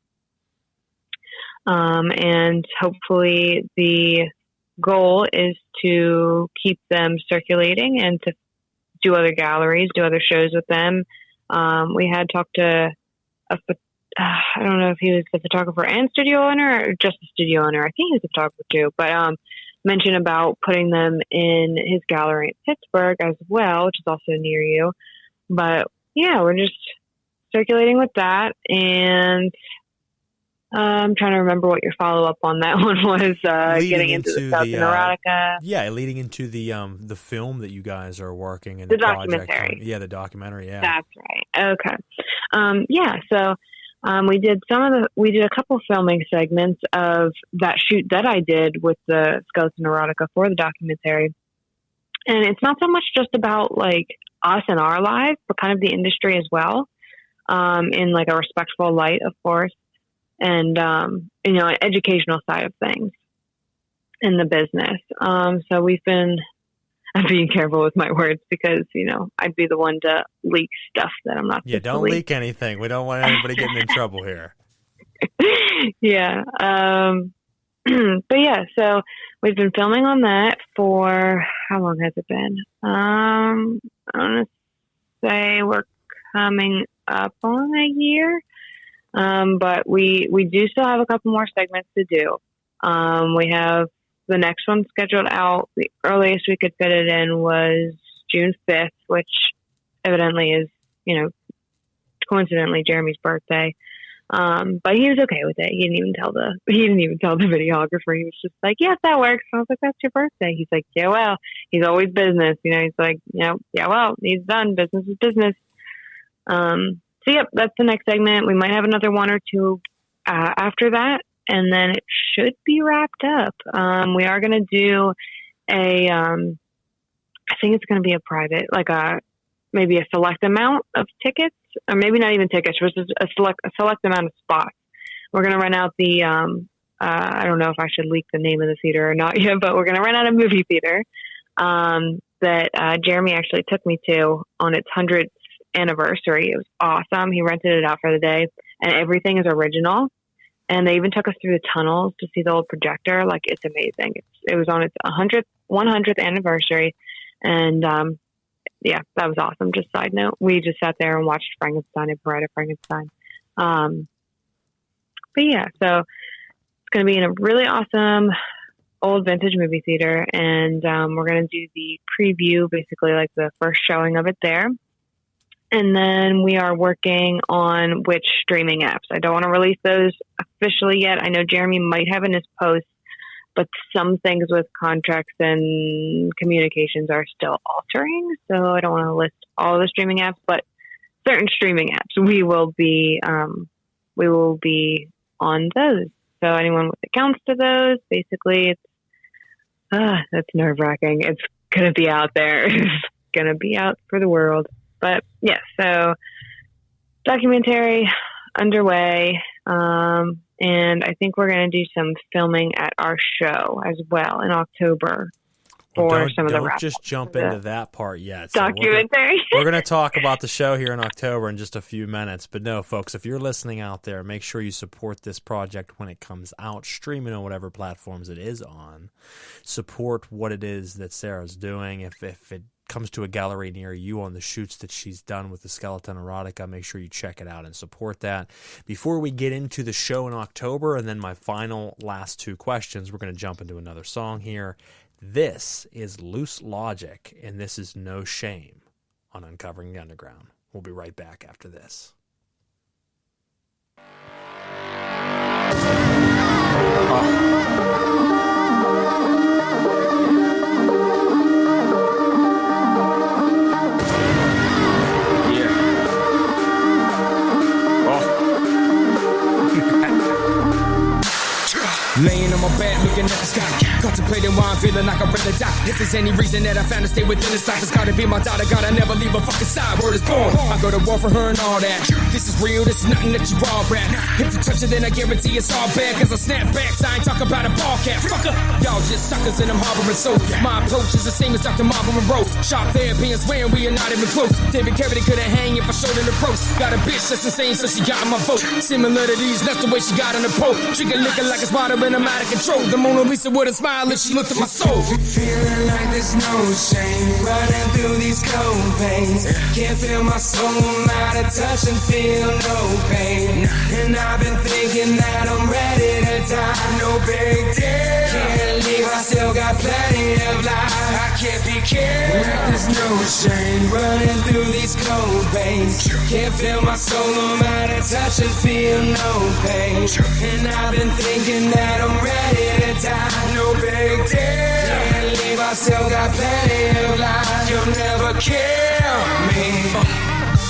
And hopefully the goal is to keep them circulating and to do other galleries, do other shows with them. We had talked to I don't know if he was the photographer and studio owner or just the studio owner. I think he was the photographer too, but mentioned about putting them in his gallery in Pittsburgh as well, which is also near you. But yeah, we're just circulating with that. And I'm trying to remember what your follow-up on that one was, getting into the Skeleton Erotica. Yeah, leading into the film that you guys are working in. The documentary. Yeah, the documentary, yeah. That's right. Okay. So we did a couple filming segments of that shoot that I did with the Skeleton Erotica for the documentary. And it's not so much just about like us and our lives, but kind of the industry as well, in like a respectful light, of course. And, an educational side of things in the business. So I'm being careful with my words because, I'd be the one to leak stuff that I'm not supposed to don't leak anything. We don't want anybody getting in trouble here. Yeah. But yeah, so we've been filming on that for, how long has it been? I want to say we're coming up on a year. But we do still have a couple more segments to do. We have the next one scheduled out. The earliest we could fit it in was June 5th, which evidently is, coincidentally Jeremy's birthday. But he was okay with it. He didn't even tell the videographer. He was just like, yeah, that works. I was like, that's your birthday. He's like, yeah, well, he's always business. He's like, yeah, well, he's done. Business is business. So yep, that's the next segment. We might have another one or two after that, and then it should be wrapped up. We are going to do I think it's going to be a private, like maybe a select amount of tickets, or maybe not even tickets, but just a select amount of spots. We're going to run out the, I don't know if I should leak the name of the theater or not yet, but we're going to run out a movie theater that Jeremy actually took me to on its 100th anniversary. It was awesome. He rented it out for the day, and everything is original. And they even took us through the tunnels to see the old projector. Like, it's amazing. It was on its 100th anniversary. And, yeah, that was awesome. Just side note, we just sat there and watched Frankenstein and Bride of Frankenstein. But yeah, so it's going to be in a really awesome old vintage movie theater. And, we're going to do the preview, basically like the first showing of it there. And then we are working on which streaming apps. I don't want to release those officially yet. I know Jeremy might have in his post, but some things with contracts and communications are still altering. So I don't want to list all the streaming apps, but certain streaming apps, we will be on those. So anyone with accounts to those, basically that's nerve-wracking. It's going to be out there. It's going to be out for the world. But yeah, so documentary underway. And I think we're going to do some filming at our show as well in October for some of the wrap. Just jump into that part yet. So documentary. We're going to talk about the show here in October in just a few minutes. But no, folks, if you're listening out there, make sure you support this project when it comes out, streaming on whatever platforms it is on. Support what it is that Sarah's doing. If it comes to a gallery near you on the shoots that she's done with the Skeleton Erotica, make sure you check it out and support that. Before we get into the show in October, and then my last two questions, we're going to jump into another song here. This is Loose Logic, and this is No Shame on Uncovering the Underground. We'll be right back after this. Laying on my bed, looking at the sky, contemplating why I'm feeling like I'm ready to die. If there's any reason that I found to stay within the sight, it's gotta be my daughter, gotta never leave her fucking side. Word is born, I go to war for her and all that. This is real, this is nothing that you all rap. If you touch it, then I guarantee it's all bad. Cause I snap back, so I ain't talking about a ball cap. Fucker, y'all just suckers and I'm harboring souls. My approach is the same as Dr. Marvel Monroe. Sharp therapy and swearing we are not even close. David Carradine couldn't hang if I showed her the ropes. Got a bitch that's insane, so she got my vote. Similar to these, that's the way she got on the pole. Drinking liquor like it's water and I'm out of control. The Mona Lisa wouldn't smile if she looked at my soul. Feeling like there's no shame running through these cold veins. Can't feel my soul, I'm out of touch and feel no pain. And I've been thinking that I'm ready to die. No big deal. Can't leave, I still got plenty of life. I can't be killed. Like there's no shame running through these cold veins. Can't feel my soul, I'm out of touch and feel no pain. And I've been thinking that I'm ready to die, no big deal. Can't leave, I still got plenty of life. You'll never kill me.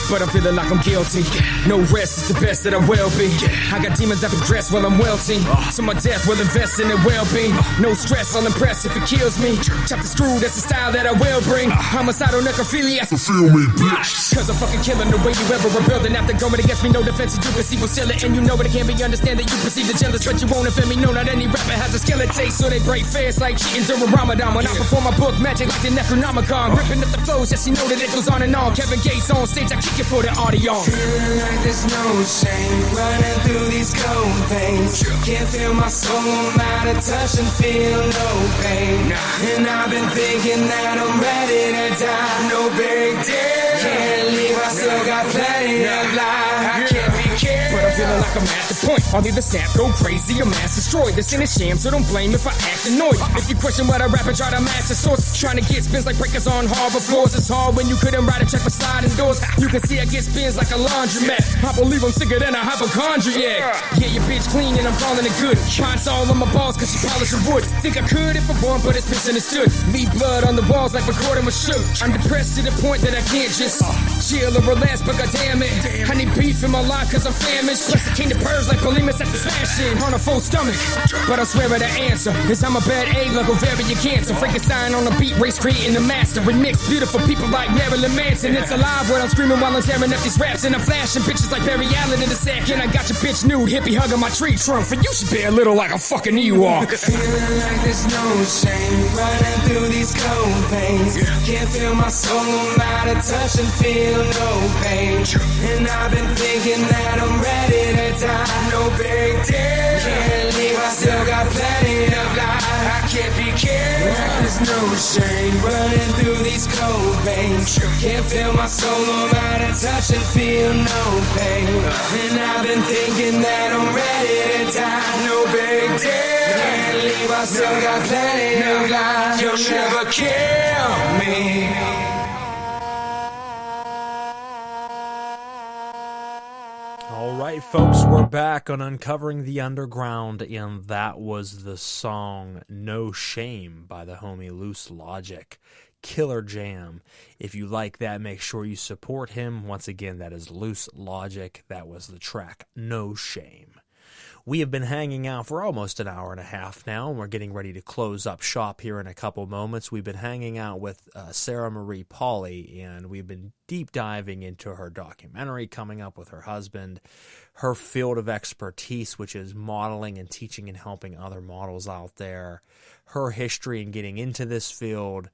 But I'm feeling like I'm guilty. No rest is the best that I will be. I got demons that progress while I'm welting. So my death will invest in it well-being. No stress, I'll impress if it kills me. Chop the screw, that's the style that I will bring. Homicidal necrophilia. Feel me, bitch. Cause I'm fucking killing the way you ever rebuilding. After going against me, no defense, you can see what's still it. And you know it can't be understand that you perceive the jealous. But you won't offend me, no, not any rapper has a skeleton. So they break fast like cheating during Ramadan. When I perform my book, magic like the Necronomicon. Ripping up the flows, yes, you know that it goes on and on. Kevin Gates on stage, I kick it for the audio. Feeling like there's no shame running through these cold veins. Can't feel my soul, I'm out of touch and feel no pain. And I've been thinking that I'm ready to die. No big deal. Can't leave, I still got plenty of life. I can't be killed. But I'm feeling like like I'm at the point. I'll either snap, go crazy, or mass destroy. This ain't a sham, so don't blame if I act annoyed. If you question what I rap and try to match the source, trying to get spins like breakers on harbor floors. It's hard when you couldn't write a check for sliding doors. You can see I get spins like a laundromat. I believe I'm sicker than a hypochondriac. Yeah, your bitch clean and I'm calling it good. Pints all on my balls cause she polishing wood. Think I could if I want, but it's misunderstood. Leave blood on the walls like recording was shook. I'm depressed to the point that I can't just chill or relax, but goddamn it, I need beef in my life cause I'm famished. Plus I came to purge like bulimous after smashing on a full stomach. But I swear the answer is I'm a bad egg like ovarian cancer. Frankenstein on a beat race creating the master. Remix beautiful people like Marilyn Manson. It's alive when I'm screaming while I'm tearing up these raps. And I'm flashing bitches like Barry Allen in a sack. And I got your bitch nude, hippie hugging my tree trunk. For you should be a little like a fucking Ewok. Feeling like there's no shame running through these cold veins. Can't feel my soul, I'm out of touch and feel no pain. And I've been thinking that I'm ready to die. No big deal. Can't leave, I still got plenty of life. I can't be careful. There's no shame running through these cold veins. Can't feel my soul, I'm out of touch and feel no pain. And I've been thinking that I'm ready to die. No big deal. Can't leave, I still got plenty of life. You'll never kill me. All right, folks, we're back on Uncovering the Underground, and that was the song No Shame by the homie Loose Logic. Killer jam. If you like that, make sure you support him. Once again, that is Loose Logic. That was the track No Shame. We have been hanging out for almost an hour and a half now, and we're getting ready to close up shop here in a couple moments. We've been hanging out with Sarah Marie Pauley, and we've been deep diving into her documentary coming up with her husband, her field of expertise, which is modeling and teaching and helping other models out there, her history in getting into this field,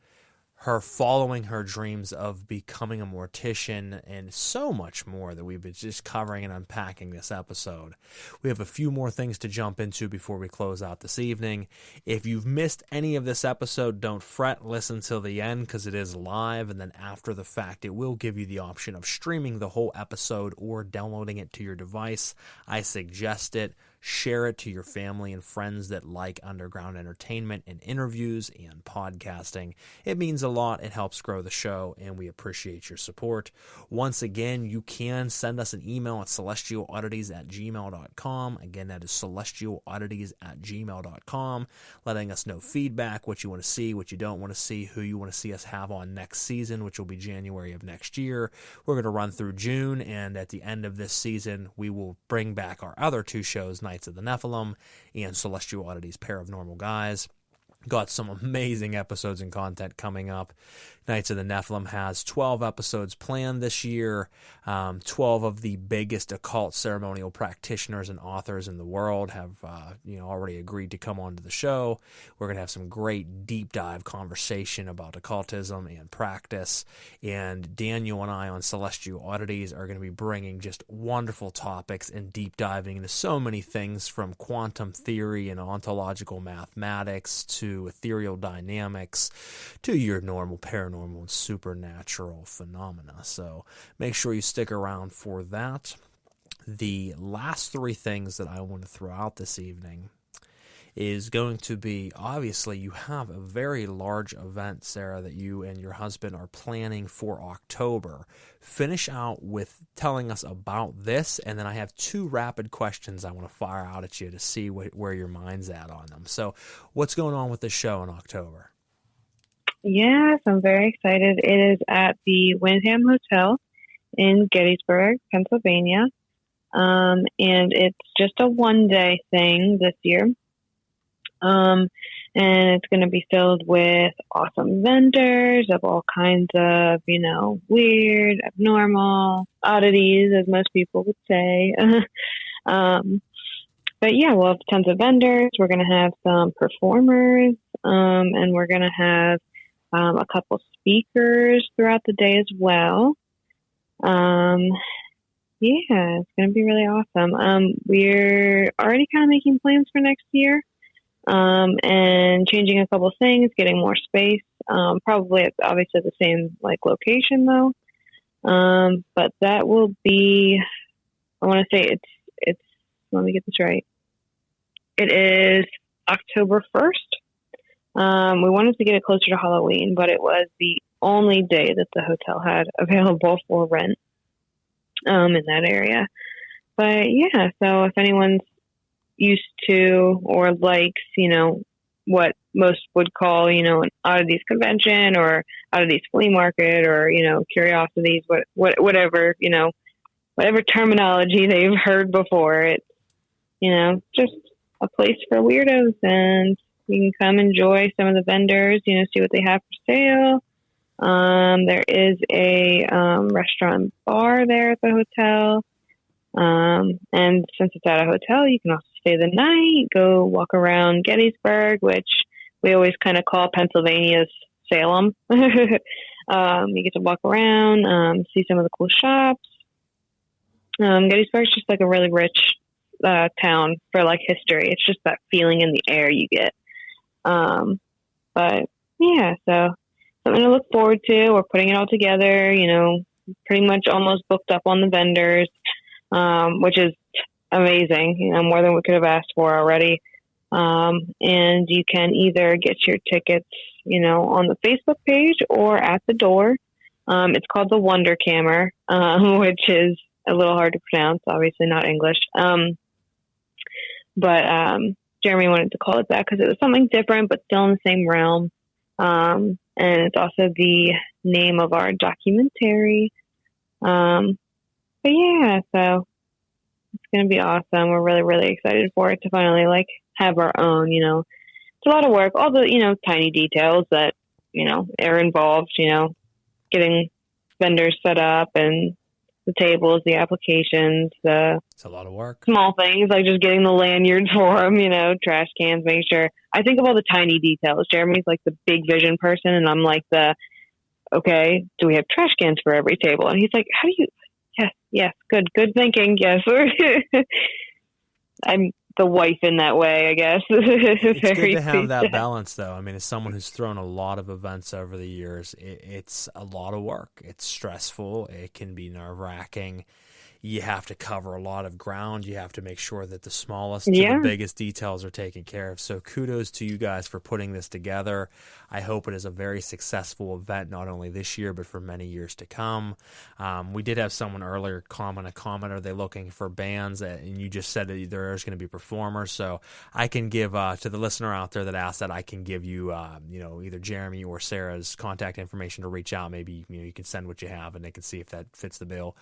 her following her dreams of becoming a mortician, and so much more that we've been just covering and unpacking this episode. We have a few more things to jump into before we close out this evening. If you've missed any of this episode, don't fret. Listen till the end because it is live, and then after the fact, it will give you the option of streaming the whole episode or downloading it to your device. I suggest it. Share it to your family and friends that like underground entertainment and interviews and podcasting. It means a lot. It helps grow the show, and we appreciate your support. Once again, you can send us an email at celestialoddities@gmail.com. Again, that is celestialoddities@gmail.com, letting us know feedback, what you want to see, what you don't want to see, who you want to see us have on next season, which will be January of next year. We're going to run through June, and at the end of this season, we will bring back our other two shows, Knights of the Nephilim and Celestial Oddities, Pair of Normal Guys. Got some amazing episodes and content coming up. Knights of the Nephilim has 12 episodes planned this year. 12 of the biggest occult ceremonial practitioners and authors in the world have already agreed to come onto the show. We're going to have some great deep dive conversation about occultism and practice. And Daniel and I on Celestial Oddities are going to be bringing just wonderful topics and deep diving into so many things, from quantum theory and ontological mathematics to ethereal dynamics to your normal paranormal and supernatural phenomena. So make sure you stick around for that. The last three things that I want to throw out this evening is going to be, obviously, you have a very large event, Sarah, that you and your husband are planning for October. Finish out with telling us about this, and then I have two rapid questions I want to fire out at you to see where your mind's at on them. So what's going on with this show in October? Yes, I'm very excited. It is at the Wyndham Hotel in Gettysburg, Pennsylvania. And it's just a one-day thing this year. And it's going to be filled with awesome vendors of all kinds of, weird, abnormal, oddities, as most people would say. But yeah, we'll have tons of vendors. We're going to have some performers, and we're going to have a couple speakers throughout the day as well. Yeah, it's going to be really awesome. We're already kind of making plans for next year, and changing a couple things, getting more space. Probably it's obviously the same location though. But that will be, I want to say it's let me get this right. It is October 1st. We wanted to get it closer to Halloween, but it was the only day that the hotel had available for rent in that area. But yeah, so if anyone's used to or likes, what most would call, an Oddities convention or Oddities flea market or, curiosities, whatever, whatever terminology they've heard before, it's, just a place for weirdos, and you can come enjoy some of the vendors, see what they have for sale. There is a restaurant bar there at the hotel. And since it's at a hotel, you can also stay the night, go walk around Gettysburg, which we always kind of call Pennsylvania's Salem. You get to walk around, see some of the cool shops. Gettysburg's just like a really rich town for like history. It's just that feeling in the air you get. But yeah, so something to look forward to. We're putting it all together, pretty much almost booked up on the vendors, which is amazing, more than we could have asked for already. And you can either get your tickets, on the Facebook page or at the door. It's called the Wonder Camera, which is a little hard to pronounce, obviously not English. But Jeremy wanted to call it that because it was something different, but still in the same realm. And it's also the name of our documentary. But yeah, so it's going to be awesome. We're really, really excited for it to finally have our own, it's a lot of work, all the, tiny details that, are involved, getting vendors set up and the tables, the applications, it's a lot of work. Small things like just getting the lanyards for them, trash cans, making sure. I think of all the tiny details. Jeremy's like the big vision person, and I'm like okay, do we have trash cans for every table? And he's like, how do you? Yes, good thinking. Yes, I'm the wife in that way, I guess. It's good to have that balance, though. I mean, as someone who's thrown a lot of events over the years, it's a lot of work. It's stressful. It can be nerve-wracking. You have to cover a lot of ground. You have to make sure that the smallest to the biggest details are taken care of. So kudos to you guys for putting this together. I hope it is a very successful event, not only this year, but for many years to come. We did have someone earlier comment, are they looking for bands? And you just said that there's going to be performers. So I can give, to the listener out there that asked that, I can give you, either Jeremy or Sarah's contact information to reach out. Maybe, you can send what you have and they can see if that fits the bill.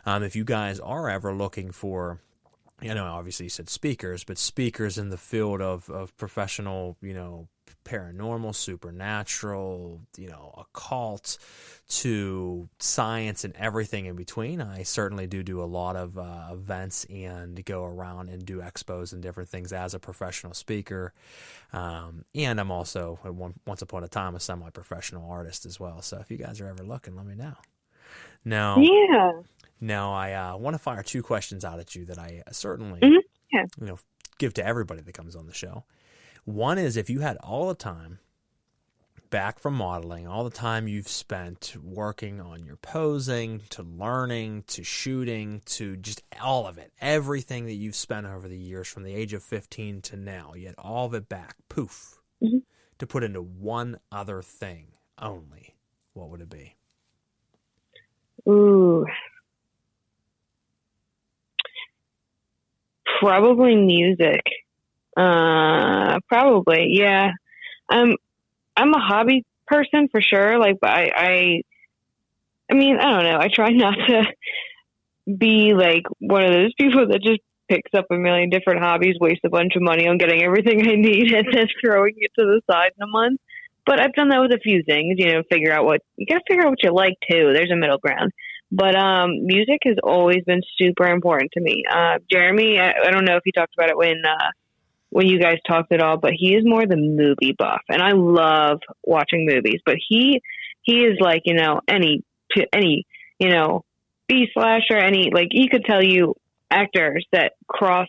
If you guys are ever looking for, obviously you said speakers, but speakers in the field of professional, paranormal, supernatural, occult to science and everything in between. I certainly do a lot of events and go around and do expos and different things as a professional speaker. And I'm also, once upon a time, a semi-professional artist as well. So if you guys are ever looking, let me know. Now, I want to fire two questions out at you that I certainly, give to everybody that comes on the show. One is, if you had all the time back from modeling, all the time you've spent working on your posing, to learning, to shooting, to just all of it, everything that you've spent over the years from the age of 15 to now, you had all of it back, poof, to put into one other thing only, what would it be? Ooh. Probably music. Probably, yeah. I'm a hobby person for sure. I mean, I don't know. I try not to be like one of those people that just picks up a million different hobbies, wastes a bunch of money on getting everything I need, and then throwing it to the side in a month. But I've done that with a few things. You gotta figure out what you like too. There's a middle ground. But music has always been super important to me. Jeremy, I don't know if he talked about it when you guys talked at all, but he is more the movie buff, and I love watching movies. But he is like, any B slasher, he could tell you actors that cross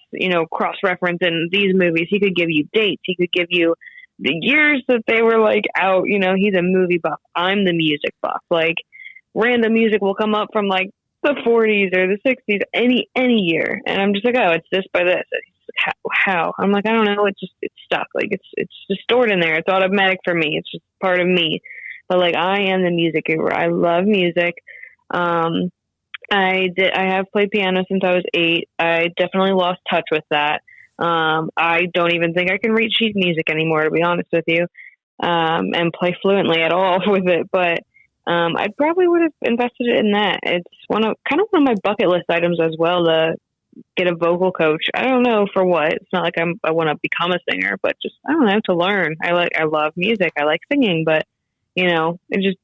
reference in these movies. He could give you dates. He could give you the years that they were out. He's a movie buff. I'm the music buff. Random music will come up from the 40s or the 60s, any year. And I'm just like, oh, it's this by this. How? I'm like, I don't know. It's stuck. Like it's just stored in there. It's automatic for me. It's just part of me. But like, I am the music guru. I love music. I have played piano since I was 8. I definitely lost touch with that. I don't even think I can read sheet music anymore, to be honest with you, and play fluently at all with it. But I probably would have invested in that. It's one of my bucket list items as well, to get a vocal coach. I don't know for what. It's not like I want to become a singer, but just, I don't know, to learn. I love music. I like singing, but I just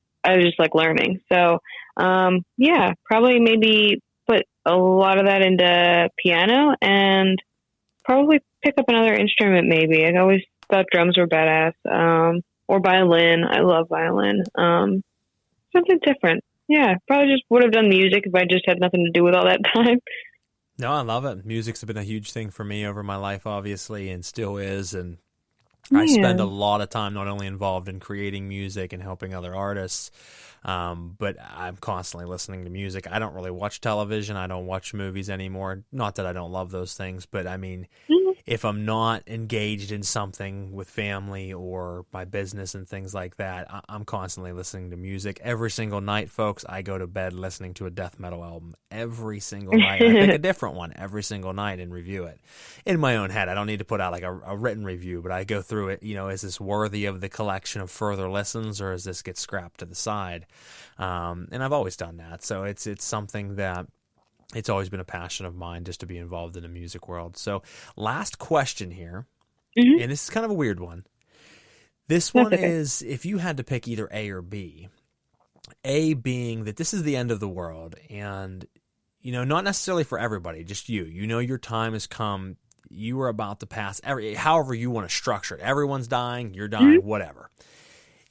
like learning. So, yeah, probably maybe put a lot of that into piano and probably pick up another instrument. Maybe I always thought drums were badass, or violin. I love violin. Something different. Yeah, probably just would have done music if I just had nothing to do with all that time. No, I love it. Music's been a huge thing for me over my life, obviously, and still is. And I spend a lot of time not only involved in creating music and helping other artists, but I'm constantly listening to music. I don't really watch television. I don't watch movies anymore. Not that I don't love those things, but I mean, if I'm not engaged in something with family or my business and things like that, I'm constantly listening to music. Every single night, folks, I go to bed listening to a death metal album. Every single night. I pick a different one every single night and review it in my own head. I don't need to put out like a written review, but I go through it. Is this worthy of the collection of further listens, or does this get scrapped to the side? And I've always done that. So it's something that it's always been a passion of mine, just to be involved in the music world. So last question here, and this is kind of a weird one. This one is, if you had to pick either A or B, A being that this is the end of the world, and, not necessarily for everybody, just you. Your time has come. You are about to pass, however you want to structure it. Everyone's dying, you're dying, whatever.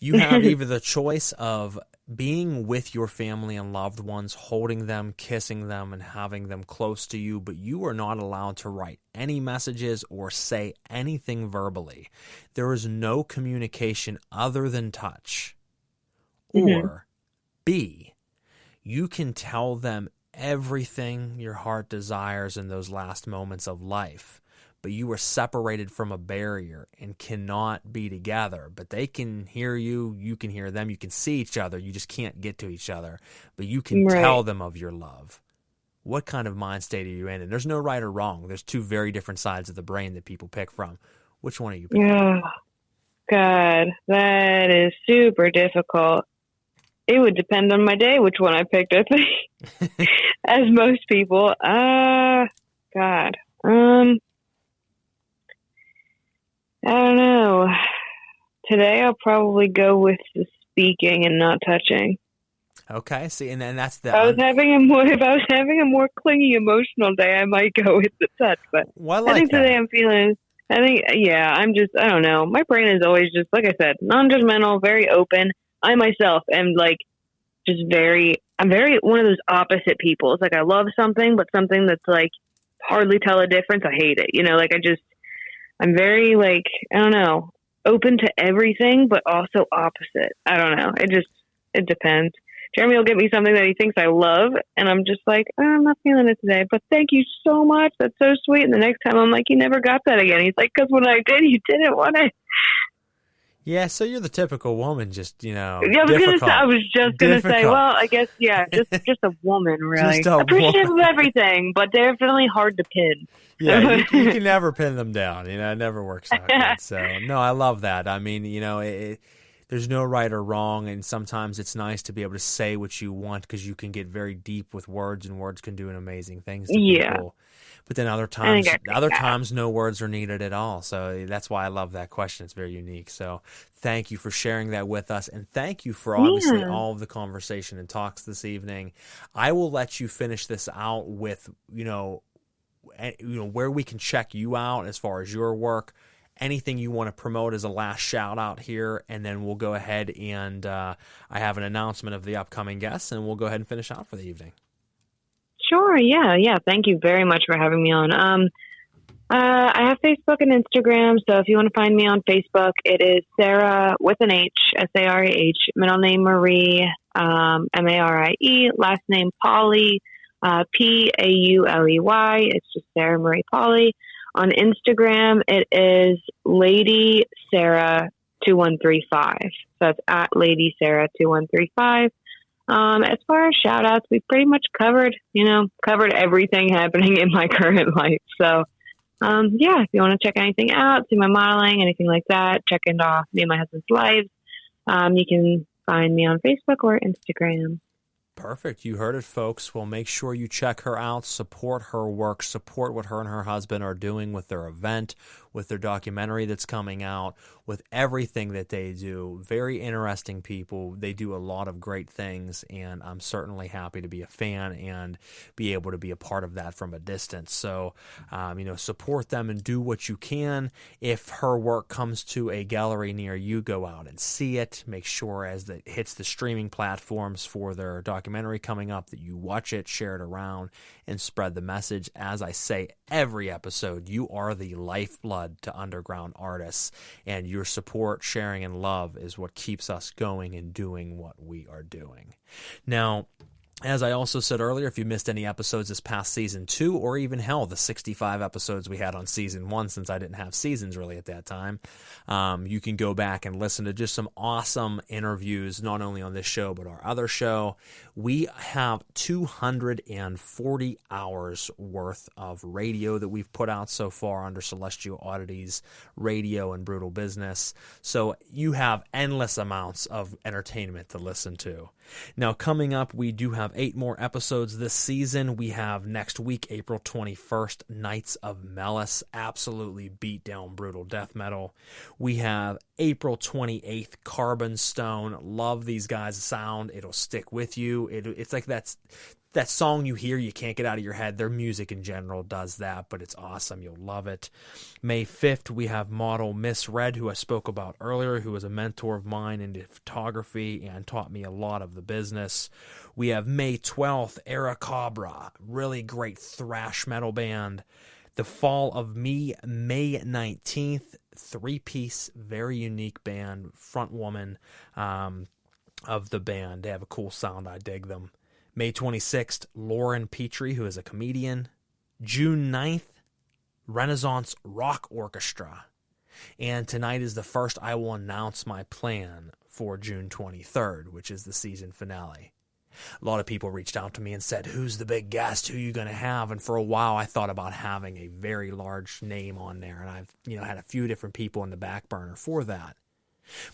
You have either the choice of being with your family and loved ones, holding them, kissing them, and having them close to you, but you are not allowed to write any messages or say anything verbally. There is no communication other than touch. Or B, you can tell them everything your heart desires in those last moments of life, but you are separated from a barrier and cannot be together. But they can hear you, you can hear them, you can see each other, you just can't get to each other, but you can tell them of your love. What kind of mind state are you in? And there's no right or wrong. There's two very different sides of the brain that people pick from. Which one are you picking? Oh, God, that is super difficult. It would depend on my day which one I picked, I think. As most people. God. I don't know. Today I'll probably go with the speaking and not touching. Okay, see, and that's the. If I was having a more clingy emotional day, I might go with the touch. But I think today I'm feeling. I don't know. My brain is always just, like I said, non-judgmental, very open. I myself am I'm very one of those opposite people. It's like I love something, but something that's like hardly tell a difference, I hate it. I'm very I don't know, open to everything, but also opposite. I don't know. It depends. Jeremy will get me something that he thinks I love, and I'm just like, I'm not feeling it today, but thank you so much. That's so sweet. And the next time I'm like, you never got that again. He's like, because when I did, you didn't want it. Yeah, so you're the typical woman, just, I was just going to say, well, I guess, just a woman, really. Appreciative of everything, but definitely hard to pin. Yeah, you can never pin them down. It never works out good. So, no, I love that. I mean, there's no right or wrong, and sometimes it's nice to be able to say what you want because you can get very deep with words, and words can do amazing things to people. But then other times, no words are needed at all. So that's why I love that question. It's very unique. So thank you for sharing that with us, and thank you for obviously all of the conversation and talks this evening. I will let you finish this out with where we can check you out as far as your work. Anything you want to promote as a last shout out here, and then we'll go ahead and I have an announcement of the upcoming guests, and we'll go ahead and finish out for the evening. Sure. Yeah. Thank you very much for having me on. I have Facebook and Instagram, so if you want to find me on Facebook, it is Sarah with an H, Sarah, middle name Marie, Marie, last name Pauley. Pauley. It's just Sarah Marie Pauley. On Instagram, it is Lady Sarah 2135. So that's at Lady Sarah 2135. As far as shout outs, we pretty much covered everything happening in my current life. So, if you want to check anything out, see my modeling, anything like that, check into me and my husband's lives, you can find me on Facebook or Instagram. Perfect. You heard it, folks. Well, make sure you check her out, support her work, support what her and her husband are doing with their event, with their documentary that's coming out, with everything that they do. Very interesting people. They do a lot of great things, and I'm certainly happy to be a fan and be able to be a part of that from a distance. So, support them and do what you can. If her work comes to a gallery near you, go out and see it. Make sure as it hits the streaming platforms for their documentary coming up that you watch it, share it around, and spread the message. As I say every episode, you are the lifeblood to underground artists, and your support, sharing, and love is what keeps us going and doing what we are doing. Now, as I also said earlier, if you missed any episodes this past season 2, or even the 65 episodes we had on season 1, since I didn't have seasons really at that time, you can go back and listen to just some awesome interviews, not only on this show, but our other show. We have 240 hours worth of radio that we've put out so far under Celestial Oddities Radio and Brutal Business. So you have endless amounts of entertainment to listen to. Now, coming up, we do have 8 more episodes this season. We have next week, April 21st, Knights of Melis, absolutely beat down brutal death metal. We have April 28th, Carbon Stone. Love these guys' sound. It'll stick with you. It's like that song you hear, you can't get out of your head. Their music in general does that, but it's awesome. You'll love it. May 5th, we have model Miss Red, who I spoke about earlier, who was a mentor of mine into photography and taught me a lot of the business. We have May 12th, Era Cabra, really great thrash metal band. The Fall of Me, May 19th, 3-piece, very unique band, front woman of the band. They have a cool sound. I dig them. May 26th, Lauren Petrie, who is a comedian. June 9th, Renaissance Rock Orchestra. And tonight is the first I will announce my plan for June 23rd, which is the season finale. A lot of people reached out to me and said, who's the big guest? Who are you going to have? And for a while, I thought about having a very large name on there. And I've had a few different people in the back burner for that.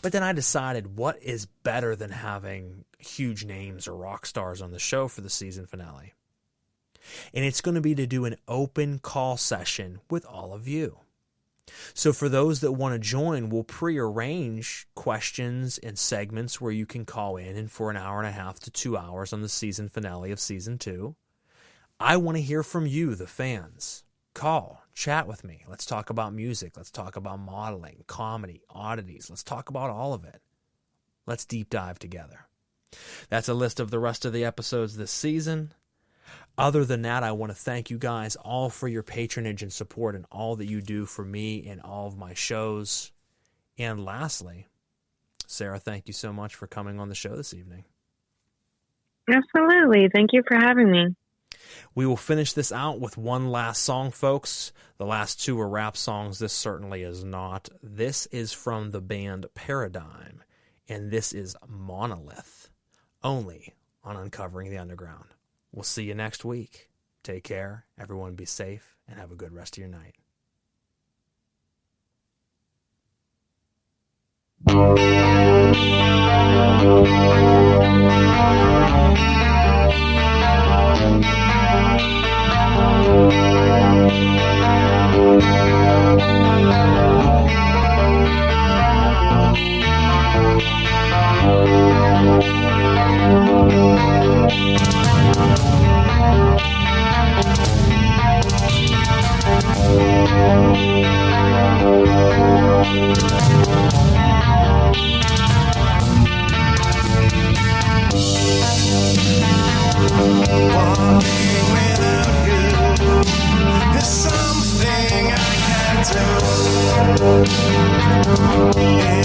But then I decided, what is better than having huge names or rock stars on the show for the season finale? And it's going to be to do an open call session with all of you. So for those that want to join, we'll prearrange questions and segments where you can call in, and for an hour and a half to 2 hours on the season finale of season 2. I want to hear from you, the fans. Call, chat with me. Let's talk about music. Let's talk about modeling, comedy, oddities. Let's talk about all of it. Let's deep dive together. That's a list of the rest of the episodes this season. Other than that, I want to thank you guys all for your patronage and support and all that you do for me and all of my shows. And lastly, Sarah, thank you so much for coming on the show this evening. Absolutely. Thank you for having me. We will finish this out with one last song, folks. The last 2 are rap songs. This certainly is not. This is from the band Paradigm, and this is Monolith, only on Uncovering the Underground. We'll see you next week. Take care. Everyone be safe, and have a good rest of your night.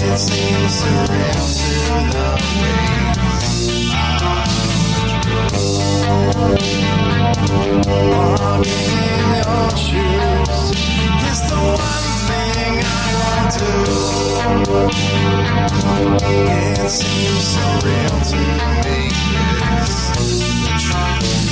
It seems surreal to the ways I Walking in your shoes is the one thing I want to. It seems so real to me. It's the truth.